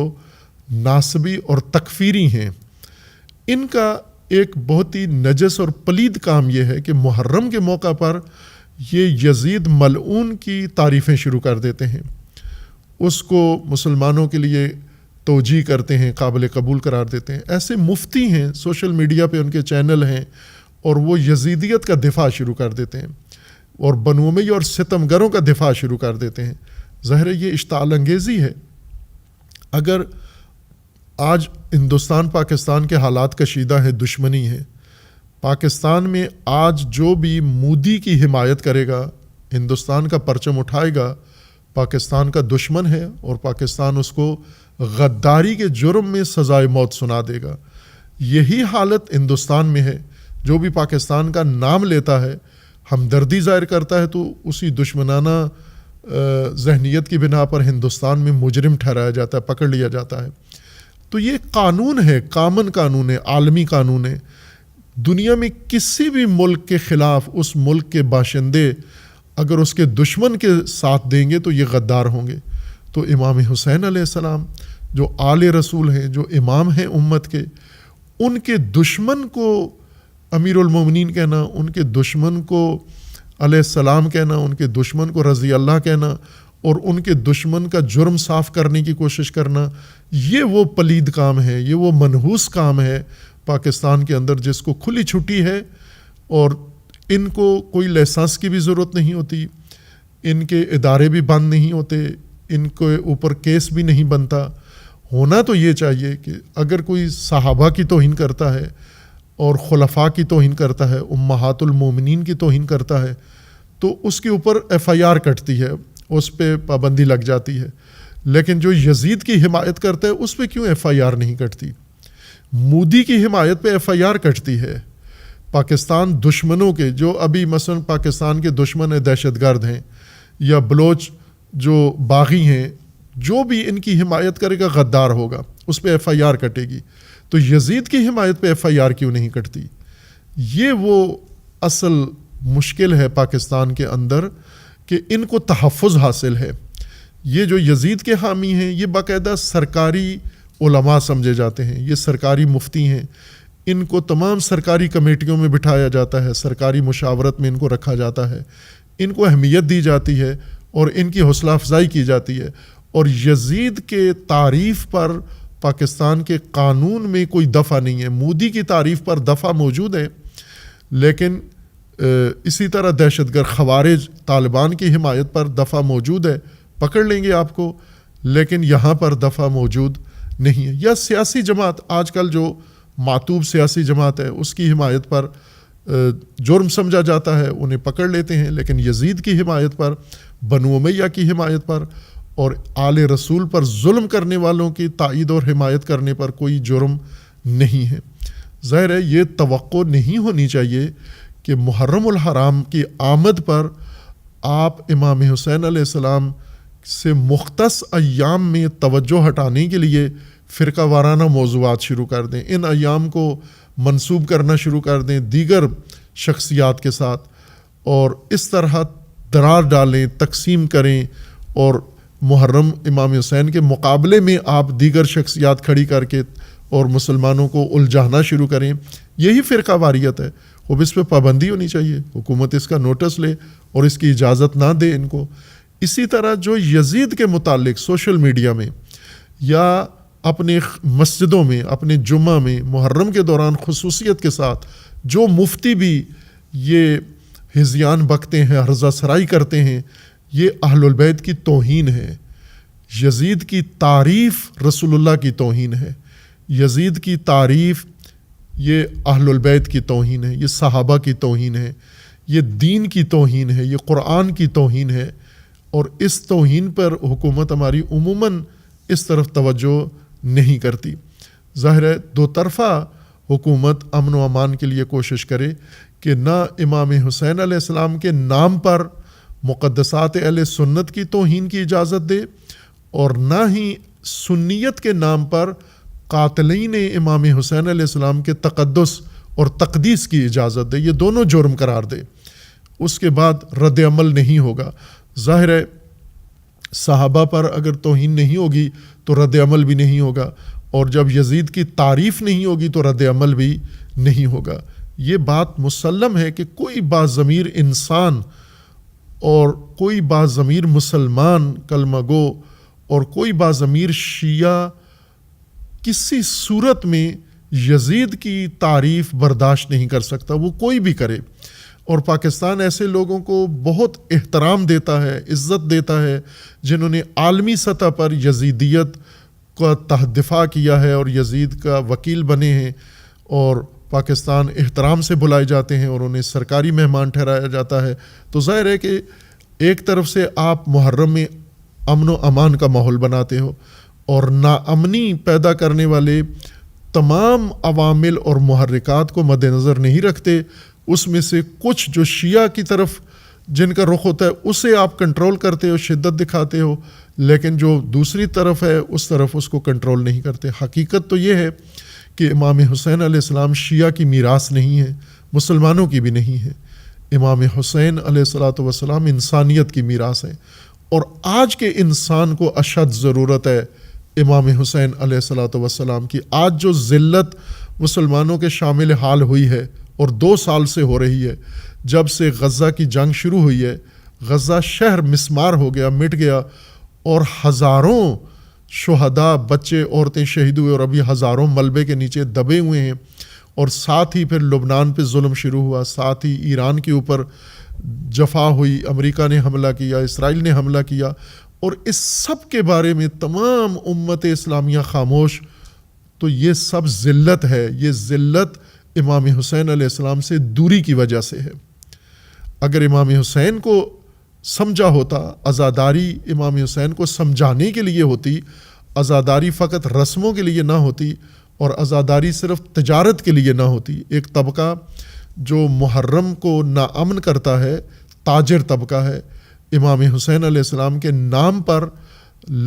ناسبی اور تکفیری ہیں۔ ان کا ایک بہت ہی نجس اور پلید کام یہ ہے کہ محرم کے موقع پر یہ یزید ملعون کی تعریفیں شروع کر دیتے ہیں، اس کو مسلمانوں کے لیے توجیہ کرتے ہیں، قابل قبول قرار دیتے ہیں۔ ایسے مفتی ہیں، سوشل میڈیا پہ ان کے چینل ہیں، اور وہ یزیدیت کا دفاع شروع کر دیتے ہیں اور بنو امیہ اور ستمگروں کا دفاع شروع کر دیتے ہیں۔ ظاہر ہے یہ اشتعال انگیزی ہے۔ اگر آج ہندوستان پاکستان کے حالات کشیدہ ہیں، دشمنی ہے، پاکستان میں آج جو بھی مودی کی حمایت کرے گا، ہندوستان کا پرچم اٹھائے گا، پاکستان کا دشمن ہے اور پاکستان اس کو غداری کے جرم میں سزائے موت سنا دے گا۔ یہی حالت ہندوستان میں ہے۔ جو بھی پاکستان کا نام لیتا ہے، ہمدردی ظاہر کرتا ہے، تو اسی دشمنانہ ذہنیت کی بنا پر ہندوستان میں مجرم ٹھہرایا جاتا ہے، پکڑ لیا جاتا ہے۔ تو یہ قانون ہے، کامن قانون ہے، عالمی قانون ہے۔ دنیا میں کسی بھی ملک کے خلاف اس ملک کے باشندے اگر اس کے دشمن کے ساتھ دیں گے تو یہ غدار ہوں گے۔ تو امام حسین علیہ السلام جو آل رسول ہیں، جو امام ہیں امت کے، ان کے دشمن کو امیر المومنین کہنا، ان کے دشمن کو علیہ السلام کہنا، ان کے دشمن کو رضی اللہ کہنا اور ان کے دشمن کا جرم صاف کرنے کی کوشش کرنا، یہ وہ پلید کام ہے، یہ وہ منحوس کام ہے پاکستان کے اندر جس کو کھلی چھٹی ہے، اور ان کو کوئی لائسنس کی بھی ضرورت نہیں ہوتی، ان کے ادارے بھی بند نہیں ہوتے، ان کے اوپر کیس بھی نہیں بنتا۔ ہونا تو یہ چاہیے کہ اگر کوئی صحابہ کی توہین کرتا ہے اور خلفاء کی توہین کرتا ہے، امہات المومنین کی توہین کرتا ہے، تو اس کے اوپر ایف آئی آر کٹتی ہے، اس پہ پابندی لگ جاتی ہے۔ لیکن جو یزید کی حمایت کرتا ہے اس پہ کیوں ایف آئی آر نہیں کٹتی؟ مودی کی حمایت پہ ایف آئی آر کٹتی ہے۔ پاکستان دشمنوں کے، جو ابھی مثلا پاکستان کے دشمن دہشت گرد ہیں یا بلوچ جو باغی ہیں، جو بھی ان کی حمایت کرے گا غدار ہوگا، اس پہ ایف آئی آر کٹے گی۔ تو یزید کی حمایت پہ ایف آئی آر کیوں نہیں کٹتی؟ یہ وہ اصل مشکل ہے پاکستان کے اندر کہ ان کو تحفظ حاصل ہے۔ یہ جو یزید کے حامی ہیں، یہ باقاعدہ سرکاری علماء سمجھے جاتے ہیں، یہ سرکاری مفتی ہیں، ان کو تمام سرکاری کمیٹیوں میں بٹھایا جاتا ہے، سرکاری مشاورت میں ان کو رکھا جاتا ہے، ان کو اہمیت دی جاتی ہے اور ان کی حوصلہ افزائی کی جاتی ہے۔ اور یزید کے تعریف پر پاکستان کے قانون میں کوئی دفعہ نہیں ہے۔ مودی کی تعریف پر دفعہ موجود ہے، لیکن اسی طرح دہشت گرد خوارج طالبان کی حمایت پر دفعہ موجود ہے، پکڑ لیں گے آپ کو، لیکن یہاں پر دفعہ موجود نہیں ہے۔ یا سیاسی جماعت، آج کل جو معتوب سیاسی جماعت ہے، اس کی حمایت پر جرم سمجھا جاتا ہے، انہیں پکڑ لیتے ہیں، لیکن یزید کی حمایت پر، بنو امیہ کی حمایت پر اور آل رسول پر ظلم کرنے والوں کی تائید اور حمایت کرنے پر کوئی جرم نہیں ہے۔ ظاہر ہے یہ توقع نہیں ہونی چاہیے کہ محرم الحرام کی آمد پر آپ امام حسین علیہ السلام سے مختص ایام میں توجہ ہٹانے کے لیے فرقہ وارانہ موضوعات شروع کر دیں، ان ایام کو منسوب کرنا شروع کر دیں دیگر شخصیات کے ساتھ، اور اس طرح درار ڈالیں، تقسیم کریں، اور محرم امام حسین کے مقابلے میں آپ دیگر شخصیات کھڑی کر کے اور مسلمانوں کو الجھانا شروع کریں۔ یہی فرقہ واریت ہے۔ اب اس پہ پابندی ہونی چاہیے، حکومت اس کا نوٹس لے اور اس کی اجازت نہ دے ان کو۔ اسی طرح جو یزید کے متعلق سوشل میڈیا میں یا اپنے مسجدوں میں، اپنے جمعہ میں محرم کے دوران خصوصیت کے ساتھ جو مفتی بھی یہ ہذیان بکتے ہیں، ہرزہ سرائی کرتے ہیں، یہ اہل البیت کی توہین ہے۔ یزید کی تعریف رسول اللہ کی توہین ہے، یزید کی تعریف یہ اہل البیت کی توہین ہے، یہ صحابہ کی توہین ہے، یہ دین کی توہین ہے، یہ قرآن کی توہین ہے، اور اس توہین پر حکومت ہماری عموماً اس طرف توجہ نہیں کرتی۔ ظاہر ہے دو طرفہ حکومت امن و امان کے لیے کوشش کرے کہ نہ امام حسین علیہ السلام کے نام پر مقدسات اہل سنت کی توہین کی اجازت دے اور نہ ہی سنیت کے نام پر قاتلین امام حسین علیہ السلام کے تقدس اور تقدیس کی اجازت دے. یہ دونوں جرم قرار دے. اس کے بعد رد عمل نہیں ہوگا. ظاہر ہے صحابہ پر اگر توہین نہیں ہوگی تو رد عمل بھی نہیں ہوگا, اور جب یزید کی تعریف نہیں ہوگی تو رد عمل بھی نہیں ہوگا. یہ بات مسلم ہے کہ کوئی باضمیر انسان اور کوئی باضمیر مسلمان کلمہ گو اور کوئی باضمیر شیعہ کسی صورت میں یزید کی تعریف برداشت نہیں کر سکتا, وہ کوئی بھی کرے. اور پاکستان ایسے لوگوں کو بہت احترام دیتا ہے, عزت دیتا ہے, جنہوں نے عالمی سطح پر یزیدیت کا دفاع کیا ہے اور یزید کا وکیل بنے ہیں, اور پاکستان احترام سے بلائے جاتے ہیں اور انہیں سرکاری مہمان ٹھہرایا جاتا ہے. تو ظاہر ہے کہ ایک طرف سے آپ محرم میں امن و امان کا ماحول بناتے ہو اور ناامنی پیدا کرنے والے تمام عوامل اور محرکات کو مد نظر نہیں رکھتے. اس میں سے کچھ جو شیعہ کی طرف جن کا رخ ہوتا ہے اسے آپ کنٹرول کرتے ہو, شدت دکھاتے ہو, لیکن جو دوسری طرف ہے اس طرف اس کو کنٹرول نہیں کرتے. حقیقت تو یہ ہے کہ امام حسین علیہ السلام شیعہ کی میراث نہیں ہے, مسلمانوں کی بھی نہیں ہے. امام حسین علیہ السلام انسانیت کی میراث ہے, اور آج کے انسان کو اشد ضرورت ہے امام حسین علیہ السلام کی. آج جو ذلت مسلمانوں کے شامل حال ہوئی ہے اور 2 سال سے ہو رہی ہے, جب سے غزہ کی جنگ شروع ہوئی ہے, غزہ شہر مسمار ہو گیا, مٹ گیا, اور ہزاروں شہداء بچے عورتیں شہید ہوئے اور ابھی ہزاروں ملبے کے نیچے دبے ہوئے ہیں. اور ساتھ ہی پھر لبنان پہ ظلم شروع ہوا, ساتھ ہی ایران کے اوپر جفا ہوئی, امریکہ نے حملہ کیا, اسرائیل نے حملہ کیا, اور اس سب کے بارے میں تمام امت اسلامیہ خاموش. تو یہ سب ذلت ہے, یہ ذلت امام حسین علیہ السلام سے دوری کی وجہ سے ہے. اگر امام حسین کو سمجھا ہوتا, عزاداری امام حسین کو سمجھانے کے لیے ہوتی, عزاداری فقط رسموں کے لیے نہ ہوتی, اور عزاداری صرف تجارت کے لیے نہ ہوتی. ایک طبقہ جو محرم کو ناامن کرتا ہے تاجر طبقہ ہے. امام حسین علیہ السلام کے نام پر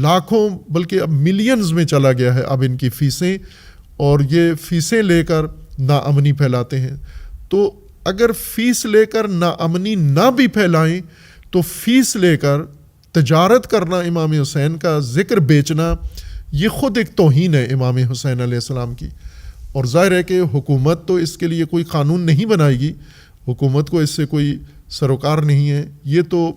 لاکھوں بلکہ اب ملینز میں چلا گیا ہے اب ان کی فیسیں, اور یہ فیسیں لے کر ناامنی پھیلاتے ہیں. تو اگر فیس لے کر ناامنی نہ بھی پھیلائیں تو فیس لے کر تجارت کرنا, امام حسین کا ذکر بیچنا, یہ خود ایک توہین ہے امام حسین علیہ السلام کی. اور ظاہر ہے کہ حکومت تو اس کے لیے کوئی قانون نہیں بنائے گی, حکومت کو اس سے کوئی سروکار نہیں ہے. یہ تو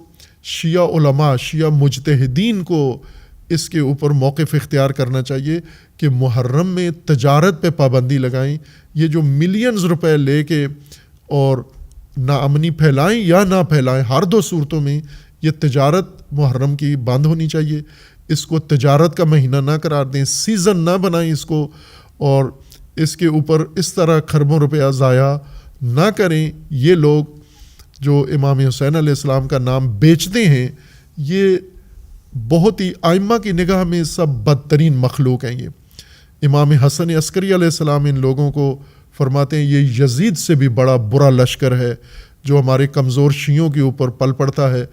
شیعہ علماء, شیعہ مجتہدین کو اس کے اوپر موقف اختیار کرنا چاہیے کہ محرم میں تجارت پہ پابندی لگائیں. یہ جو ملینز روپے لے کے اور ناامنی پھیلائیں یا نہ پھیلائیں, ہر 2 صورتوں میں یہ تجارت محرم کی بند ہونی چاہیے. اس کو تجارت کا مہینہ نہ قرار دیں, سیزن نہ بنائیں اس کو, اور اس کے اوپر اس طرح خربوں روپیہ ضائع نہ کریں. یہ لوگ جو امام حسین علیہ السلام کا نام بیچتے ہیں, یہ بہت ہی ائمہ کی نگاہ میں سب بدترین مخلوق ہیں. یہ امام حسن عسکری علیہ السلام ان لوگوں کو فرماتے ہیں یہ یزید سے بھی بڑا برا لشکر ہے جو ہمارے کمزور شیعوں کے اوپر پل پڑتا ہے,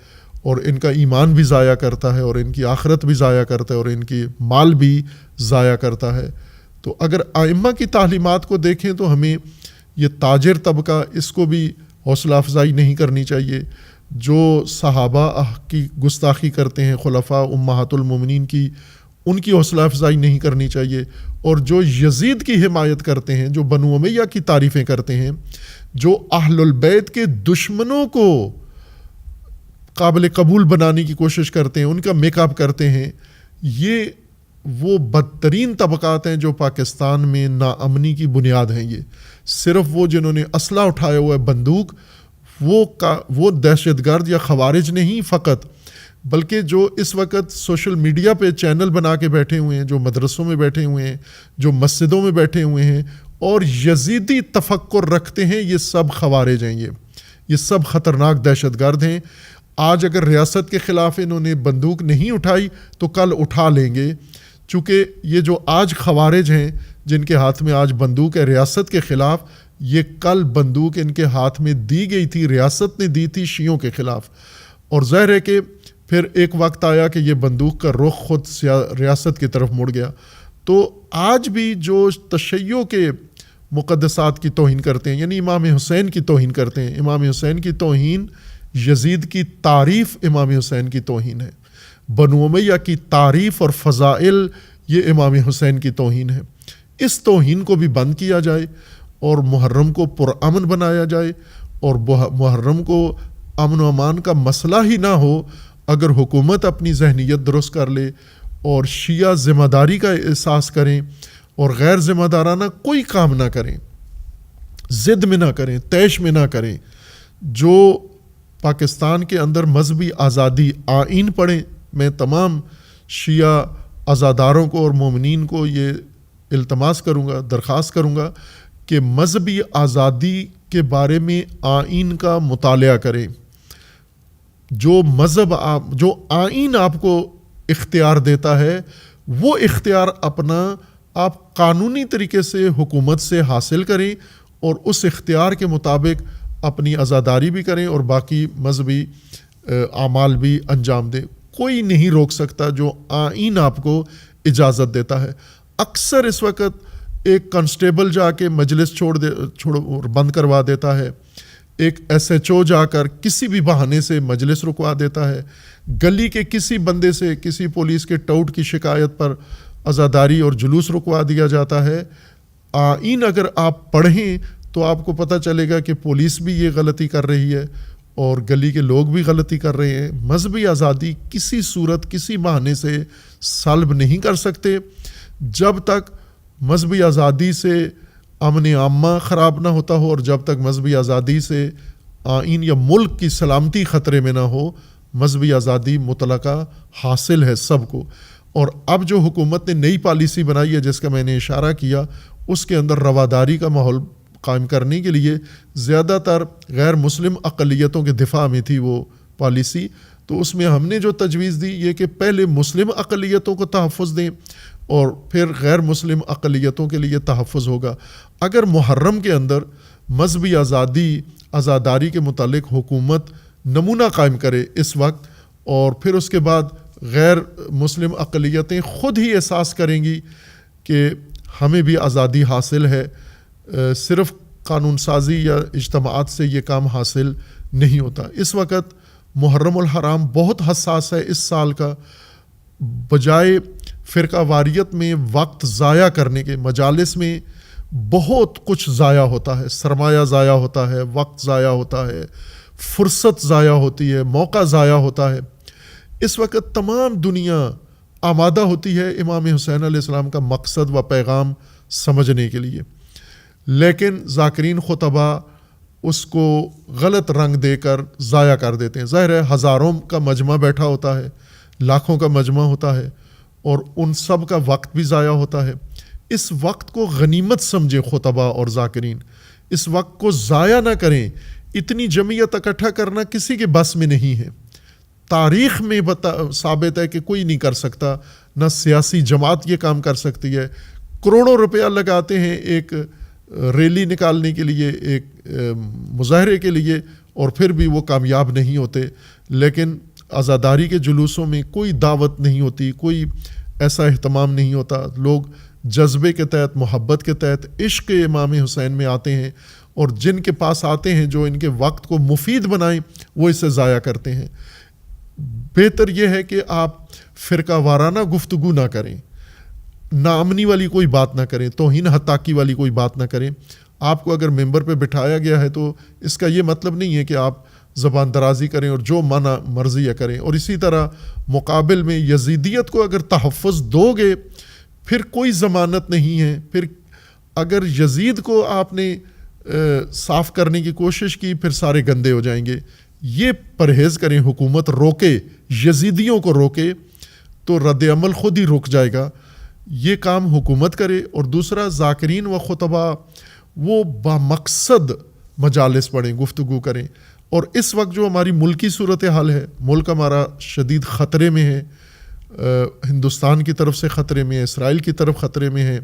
اور ان کا ایمان بھی ضائع کرتا ہے, اور ان کی آخرت بھی ضائع کرتا ہے, اور ان کی مال بھی ضائع کرتا ہے. تو اگر ائمہ کی تعلیمات کو دیکھیں تو ہمیں یہ تاجر طبقہ, اس کو بھی حوصلہ افزائی نہیں کرنی چاہیے. جو صحابہ کی گستاخی کرتے ہیں, خلفاء امہات المومنین کی, ان کی حوصلہ افزائی نہیں کرنی چاہیے. اور جو یزید کی حمایت کرتے ہیں, جو بنو امیہ کی تعریفیں کرتے ہیں, جو اہل البیت کے دشمنوں کو قابل قبول بنانے کی کوشش کرتے ہیں, ان کا میک اپ کرتے ہیں, یہ وہ بدترین طبقات ہیں جو پاکستان میں ناامنی کی بنیاد ہیں. یہ صرف وہ جنہوں نے اسلحہ اٹھایا ہوا ہے, بندوق, وہ دہشت گرد یا خوارج نہیں فقط, بلکہ جو اس وقت سوشل میڈیا پہ چینل بنا کے بیٹھے ہوئے ہیں, جو مدرسوں میں بیٹھے ہوئے ہیں, جو مسجدوں میں بیٹھے ہوئے ہیں اور یزیدی تفکر رکھتے ہیں, یہ سب خوارج ہیں. یہ سب خطرناک دہشت گرد ہیں. آج اگر ریاست کے خلاف انہوں نے بندوق نہیں اٹھائی تو کل اٹھا لیں گے, چونکہ یہ جو آج خوارج ہیں جن کے ہاتھ میں آج بندوق ہے ریاست کے خلاف, یہ کل بندوق ان کے ہاتھ میں دی گئی تھی, ریاست نے دی تھی شیعوں کے خلاف. اور ظاہر ہے کہ پھر ایک وقت آیا کہ یہ بندوق کا رخ خود ریاست کی طرف مڑ گیا. تو آج بھی جو تشیع کے مقدسات کی توہین کرتے ہیں، یعنی امام حسین کی توہین کرتے ہیں، امام حسین کی توہین یزید کی تعریف امام حسین کی توہین ہے. بنو امیہ کی تعریف اور فضائل یہ امام حسین کی توہین ہے. اس توہین کو بھی بند کیا جائے اور محرم کو پرامن بنایا جائے، اور محرم کو امن و امان کا مسئلہ ہی نہ ہو اگر حکومت اپنی ذہنیت درست کر لے اور شیعہ ذمہ داری کا احساس کریں اور غیر ذمہ دارانہ کوئی کام نہ کریں، ضد میں نہ کریں، طیش میں نہ کریں. جو پاکستان کے اندر مذہبی آزادی آئین پڑھیں. میں تمام شیعہ عزاداروں کو اور مومنین کو یہ التماس کروں گا، درخواست کروں گا کہ مذہبی آزادی کے بارے میں آئین کا مطالعہ کریں. جو جو آئین آپ کو اختیار دیتا ہے وہ اختیار اپنا آپ قانونی طریقے سے حکومت سے حاصل کریں اور اس اختیار کے مطابق اپنی عزاداری بھی کریں اور باقی مذہبی اعمال بھی انجام دیں. کوئی نہیں روک سکتا جو آئین آپ کو اجازت دیتا ہے. اکثر اس وقت ایک کانسٹیبل جا کے مجلس چھوڑ بند کروا دیتا ہے، ایک ایس ایچ او جا کر کسی بھی بہانے سے مجلس رکوا دیتا ہے، گلی کے کسی بندے سے کسی پولیس کے ٹاؤٹ کی شکایت پر عزاداری اور جلوس رکوا دیا جاتا ہے. آئین اگر آپ پڑھیں تو آپ کو پتہ چلے گا کہ پولیس بھی یہ غلطی کر رہی ہے اور گلی کے لوگ بھی غلطی کر رہے ہیں. مذہبی آزادی کسی صورت کسی بہانے سے سلب نہیں کر سکتے. جب تک مذہبی آزادی سے امن عامہ خراب نہ ہوتا ہو اور جب تک مذہبی آزادی سے آئین یا ملک کی سلامتی خطرے میں نہ ہو، مذہبی آزادی مطلقہ حاصل ہے سب کو. اور اب جو حکومت نے نئی پالیسی بنائی ہے جس کا میں نے اشارہ کیا، اس کے اندر رواداری کا ماحول قائم کرنے کے لیے زیادہ تر غیر مسلم اقلیتوں کے دفاع میں تھی وہ پالیسی. تو اس میں ہم نے جو تجویز دی یہ کہ پہلے مسلم اقلیتوں کو تحفظ دیں اور پھر غیر مسلم اقلیتوں کے لیے تحفظ ہوگا. اگر محرم کے اندر مذہبی عزاداری کے متعلق حکومت نمونہ قائم کرے اس وقت، اور پھر اس کے بعد غیر مسلم اقلیتیں خود ہی احساس کریں گی کہ ہمیں بھی آزادی حاصل ہے، صرف قانون سازی یا اجتماعات سے یہ کام حاصل نہیں ہوتا. اس وقت محرم الحرام بہت حساس ہے. اس سال کا بجائے فرقہ واریت میں وقت ضائع کرنے کے، مجالس میں بہت کچھ ضائع ہوتا ہے، سرمایہ ضائع ہوتا ہے، وقت ضائع ہوتا ہے، فرصت ضائع ہوتی ہے، موقع ضائع ہوتا ہے. اس وقت تمام دنیا آمادہ ہوتی ہے امام حسین علیہ السلام کا مقصد و پیغام سمجھنے کے لیے، لیکن ذاکرین خطبہ اس کو غلط رنگ دے کر ضائع کر دیتے ہیں. ظاہر ہے ہزاروں کا مجمع بیٹھا ہوتا ہے، لاکھوں کا مجمع ہوتا ہے اور ان سب کا وقت بھی ضائع ہوتا ہے. اس وقت کو غنیمت سمجھے خطبہ اور ذاکرین، اس وقت کو ضائع نہ کریں. اتنی جمعیت اکٹھا کرنا کسی کے بس میں نہیں ہے. تاریخ میں ثابت ہے کہ کوئی نہیں کر سکتا، نہ سیاسی جماعت یہ کام کر سکتی ہے. کروڑوں روپیہ لگاتے ہیں ایک ریلی نکالنے کے لیے، ایک مظاہرے کے لیے، اور پھر بھی وہ کامیاب نہیں ہوتے. لیکن عزاداری کے جلوسوں میں کوئی دعوت نہیں ہوتی، کوئی ایسا اہتمام نہیں ہوتا. لوگ جذبے کے تحت، محبت کے تحت، عشق امام حسین میں آتے ہیں، اور جن کے پاس آتے ہیں جو ان کے وقت کو مفید بنائیں وہ اسے ضائع کرتے ہیں. بہتر یہ ہے کہ آپ فرقہ وارانہ گفتگو نہ کریں، ناامنی والی کوئی بات نہ کریں، توہین حتاقی والی کوئی بات نہ کریں. آپ کو اگر ممبر پہ بٹھایا گیا ہے تو اس کا یہ مطلب نہیں ہے کہ آپ زبان درازی کریں اور جو من مرضی کریں. اور اسی طرح مقابل میں یزیدیت کو اگر تحفظ دو گے پھر کوئی ضمانت نہیں ہے. پھر اگر یزید کو آپ نے صاف کرنے کی کوشش کی پھر سارے گندے ہو جائیں گے. یہ پرہیز کریں، حکومت روکے، یزیدیوں کو روکے تو رد عمل خود ہی رک جائے گا. یہ کام حکومت کرے. اور دوسرا، ذاکرین و خطبہ وہ بامقصد مجالس پڑھیں، گفتگو کریں. اور اس وقت جو ہماری ملکی صورتحال ہے، ملک ہمارا شدید خطرے میں ہے، ہندوستان کی طرف سے خطرے میں ہے، اسرائیل کی طرف خطرے میں ہے،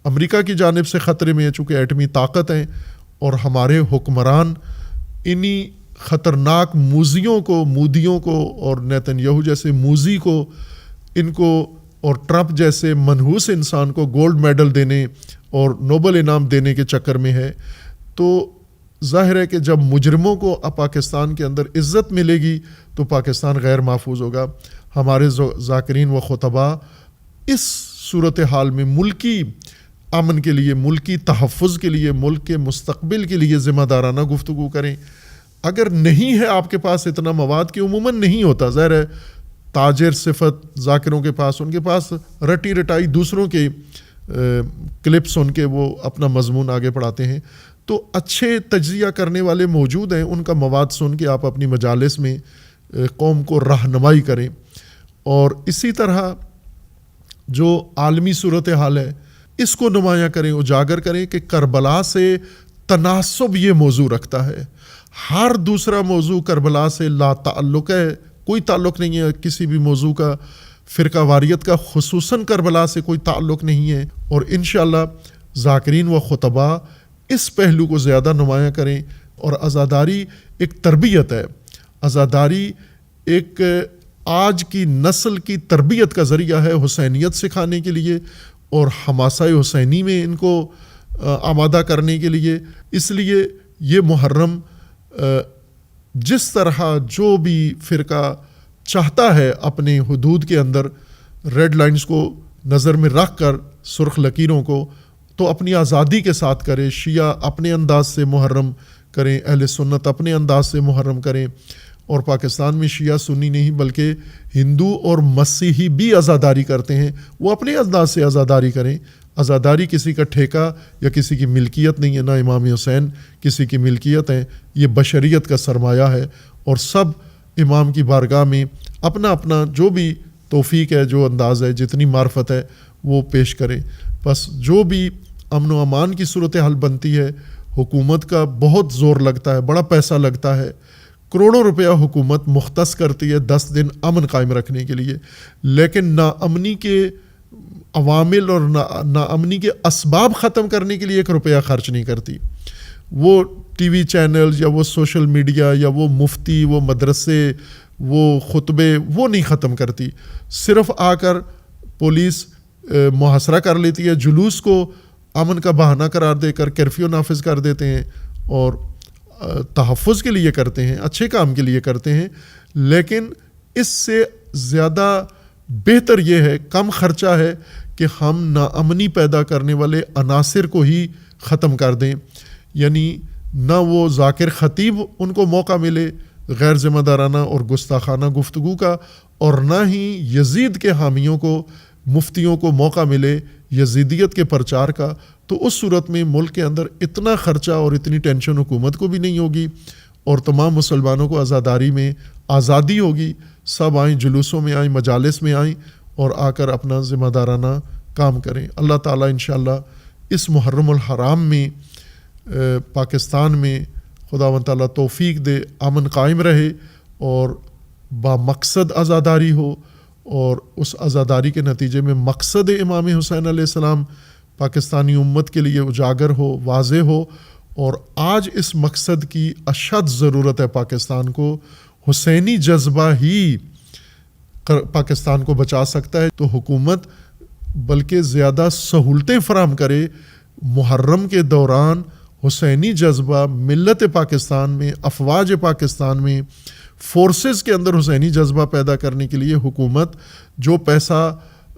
امریکہ کی جانب سے خطرے میں ہے چونکہ ایٹمی طاقت ہیں، اور ہمارے حکمران انہی خطرناک موذیوں کو، مودیوں کو اور نیتن یہو جیسے موذی کو، ان کو اور ٹرمپ جیسے منحوس انسان کو گولڈ میڈل دینے اور نوبل انعام دینے کے چکر میں ہے، تو ظاہر ہے کہ جب مجرموں کو اب پاکستان کے اندر عزت ملے گی تو پاکستان غیر محفوظ ہوگا۔ ہمارے ذاکرین و خطباء اس صورتحال میں ملکی امن کے لیے، ملکی تحفظ کے لیے، ملک کے مستقبل کے لیے ذمہ دارانہ گفتگو کریں۔ اگر نہیں ہے آپ کے پاس اتنا مواد کہ عموماً نہیں ہوتا، ظاہر ہے تاجر صفت ذاکروں کے پاس، ان کے پاس رٹی رٹائی دوسروں کے کلپ سن کے وہ اپنا مضمون آگے پڑھاتے ہیں، تو اچھے تجزیہ کرنے والے موجود ہیں، ان کا مواد سن کے آپ اپنی مجالس میں قوم کو رہنمائی کریں۔ اور اسی طرح جو عالمی صورتحال ہے اس کو نمایاں کریں، اجاگر کریں کہ کربلا سے تناسب یہ موضوع رکھتا ہے، ہر دوسرا موضوع کربلا سے لا تعلق ہے، کوئی تعلق نہیں ہے کسی بھی موضوع کا، فرقہ واریت کا خصوصاً کربلا سے کوئی تعلق نہیں ہے۔ اور انشاءاللہ ذاکرین و خطباء اس پہلو کو زیادہ نمایاں کریں۔ اور عزاداری ایک تربیت ہے، عزاداری ایک آج کی نسل کی تربیت کا ذریعہ ہے حسینیت سکھانے کے لیے اور حماسہ حسینی میں ان کو آمادہ کرنے کے لیے۔ اس لیے یہ محرم جس طرح جو بھی فرقہ چاہتا ہے اپنے حدود کے اندر ریڈ لائنز کو نظر میں رکھ کر، سرخ لکیروں کو، تو اپنی آزادی کے ساتھ کرے۔ شیعہ اپنے انداز سے محرم کریں، اہل سنت اپنے انداز سے محرم کریں، اور پاکستان میں شیعہ سنی نہیں بلکہ ہندو اور مسیحی بھی عزاداری کرتے ہیں، وہ اپنے انداز سے عزاداری کریں۔ عزاداری کسی کا ٹھیکہ یا کسی کی ملکیت نہیں ہے، نہ امام حسین کسی کی ملکیت ہے، یہ بشریت کا سرمایہ ہے، اور سب امام کی بارگاہ میں اپنا اپنا جو بھی توفیق ہے، جو انداز ہے، جتنی معرفت ہے وہ پیش کریں۔ بس جو بھی امن و امان کی صورتحال بنتی ہے، حکومت کا بہت زور لگتا ہے، بڑا پیسہ لگتا ہے، کروڑوں روپیہ حکومت مختص کرتی ہے 10 دن امن قائم رکھنے کے لیے، لیکن ناامنی کے عوامل اور ناامنی کے اسباب ختم کرنے کے لیے 1 روپیہ خرچ نہیں کرتی۔ وہ ٹی وی چینلز یا وہ سوشل میڈیا یا وہ مفتی، وہ مدرسے، وہ خطبے، وہ نہیں ختم کرتی، صرف آ کر پولیس محاصرہ کر لیتی ہے، جلوس کو امن کا بہانہ قرار دے کر کرفیو نافذ کر دیتے ہیں اور تحفظ کے لیے کرتے ہیں، اچھے کام کے لیے کرتے ہیں، لیکن اس سے زیادہ بہتر یہ ہے، کم خرچہ ہے کہ ہم ناامنی پیدا کرنے والے عناصر کو ہی ختم کر دیں، یعنی نہ وہ ذاکر خطیب ان کو موقع ملے غیر ذمہ دارانہ اور گستاخانہ گفتگو کا، اور نہ ہی یزید کے حامیوں کو، مفتیوں کو موقع ملے یزیدیت کے پرچار کا۔ تو اس صورت میں ملک کے اندر اتنا خرچہ اور اتنی ٹینشن حکومت کو بھی نہیں ہوگی، اور تمام مسلمانوں کو عزاداری میں آزادی ہوگی، سب آئیں، جلوسوں میں آئیں، مجالس میں آئیں اور آ کر اپنا ذمہ دارانہ کام کریں۔ اللہ تعالیٰ انشاءاللہ اس محرم الحرام میں پاکستان میں خداوند تعالیٰ توفیق دے، امن قائم رہے اور بامقصد عزاداری ہو، اور اس عزاداری کے نتیجے میں مقصد امام حسین علیہ السلام پاکستانی امت کے لیے اجاگر ہو، واضح ہو۔ اور آج اس مقصد کی اشد ضرورت ہے پاکستان کو، حسینی جذبہ ہی پاکستان کو بچا سکتا ہے۔ تو حکومت بلکہ زیادہ سہولتیں فراہم کرے، محرم کے دوران حسینی جذبہ ملت پاکستان میں، افواج پاکستان میں، فورسز کے اندر حسینی جذبہ پیدا کرنے کے لیے حکومت جو پیسہ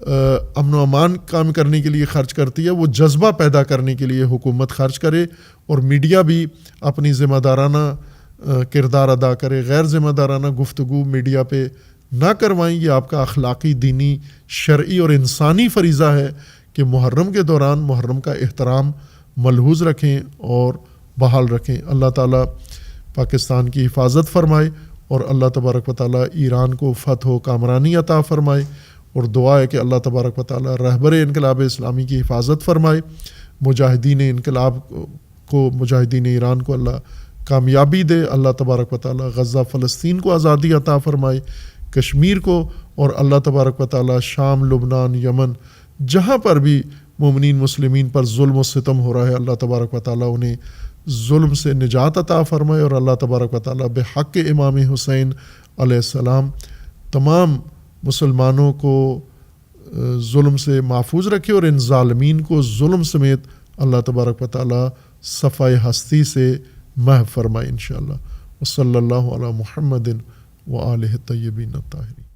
امن و امان کام کرنے کے لیے خرچ کرتی ہے، وہ جذبہ پیدا کرنے کے لیے حکومت خرچ کرے، اور میڈیا بھی اپنی ذمہ دارانہ کردار ادا کرے۔ غیر ذمہ دارانہ گفتگو میڈیا پہ نہ کروائیں، یہ آپ کا اخلاقی، دینی، شرعی اور انسانی فریضہ ہے کہ محرم کے دوران محرم کا احترام ملحوظ رکھیں اور بحال رکھیں۔ اللہ تعالیٰ پاکستان کی حفاظت فرمائے، اور اللہ تبارک و تعالیٰ ایران کو فتح و کامرانی عطا فرمائے، اور دعا ہے کہ اللہ تبارک و تعالیٰ رہبر انقلاب اسلامی کی حفاظت فرمائے، مجاہدین انقلاب کو، مجاہدین ایران کو اللہ کامیابی دے، اللہ تبارک و تعالیٰ غزہ فلسطین کو آزادی عطا فرمائے، کشمیر کو، اور اللہ تبارک و تعالیٰ شام، لبنان، یمن، جہاں پر بھی مومنین مسلمین پر ظلم و ستم ہو رہا ہے، اللہ تبارک و تعالیٰ انہیں ظلم سے نجات عطا فرمائے، اور اللہ تبارک و تعالیٰ بحق امام حسین علیہ السلام تمام مسلمانوں کو ظلم سے محفوظ رکھے، اور ان ظالمین کو ظلم سمیت اللہ تبارک و تعالیٰ صفائے ہستی سے محو فرمائے انشاءاللہ۔ وصلی اللہ علی محمد وآلہ الطیبین الطاہرین۔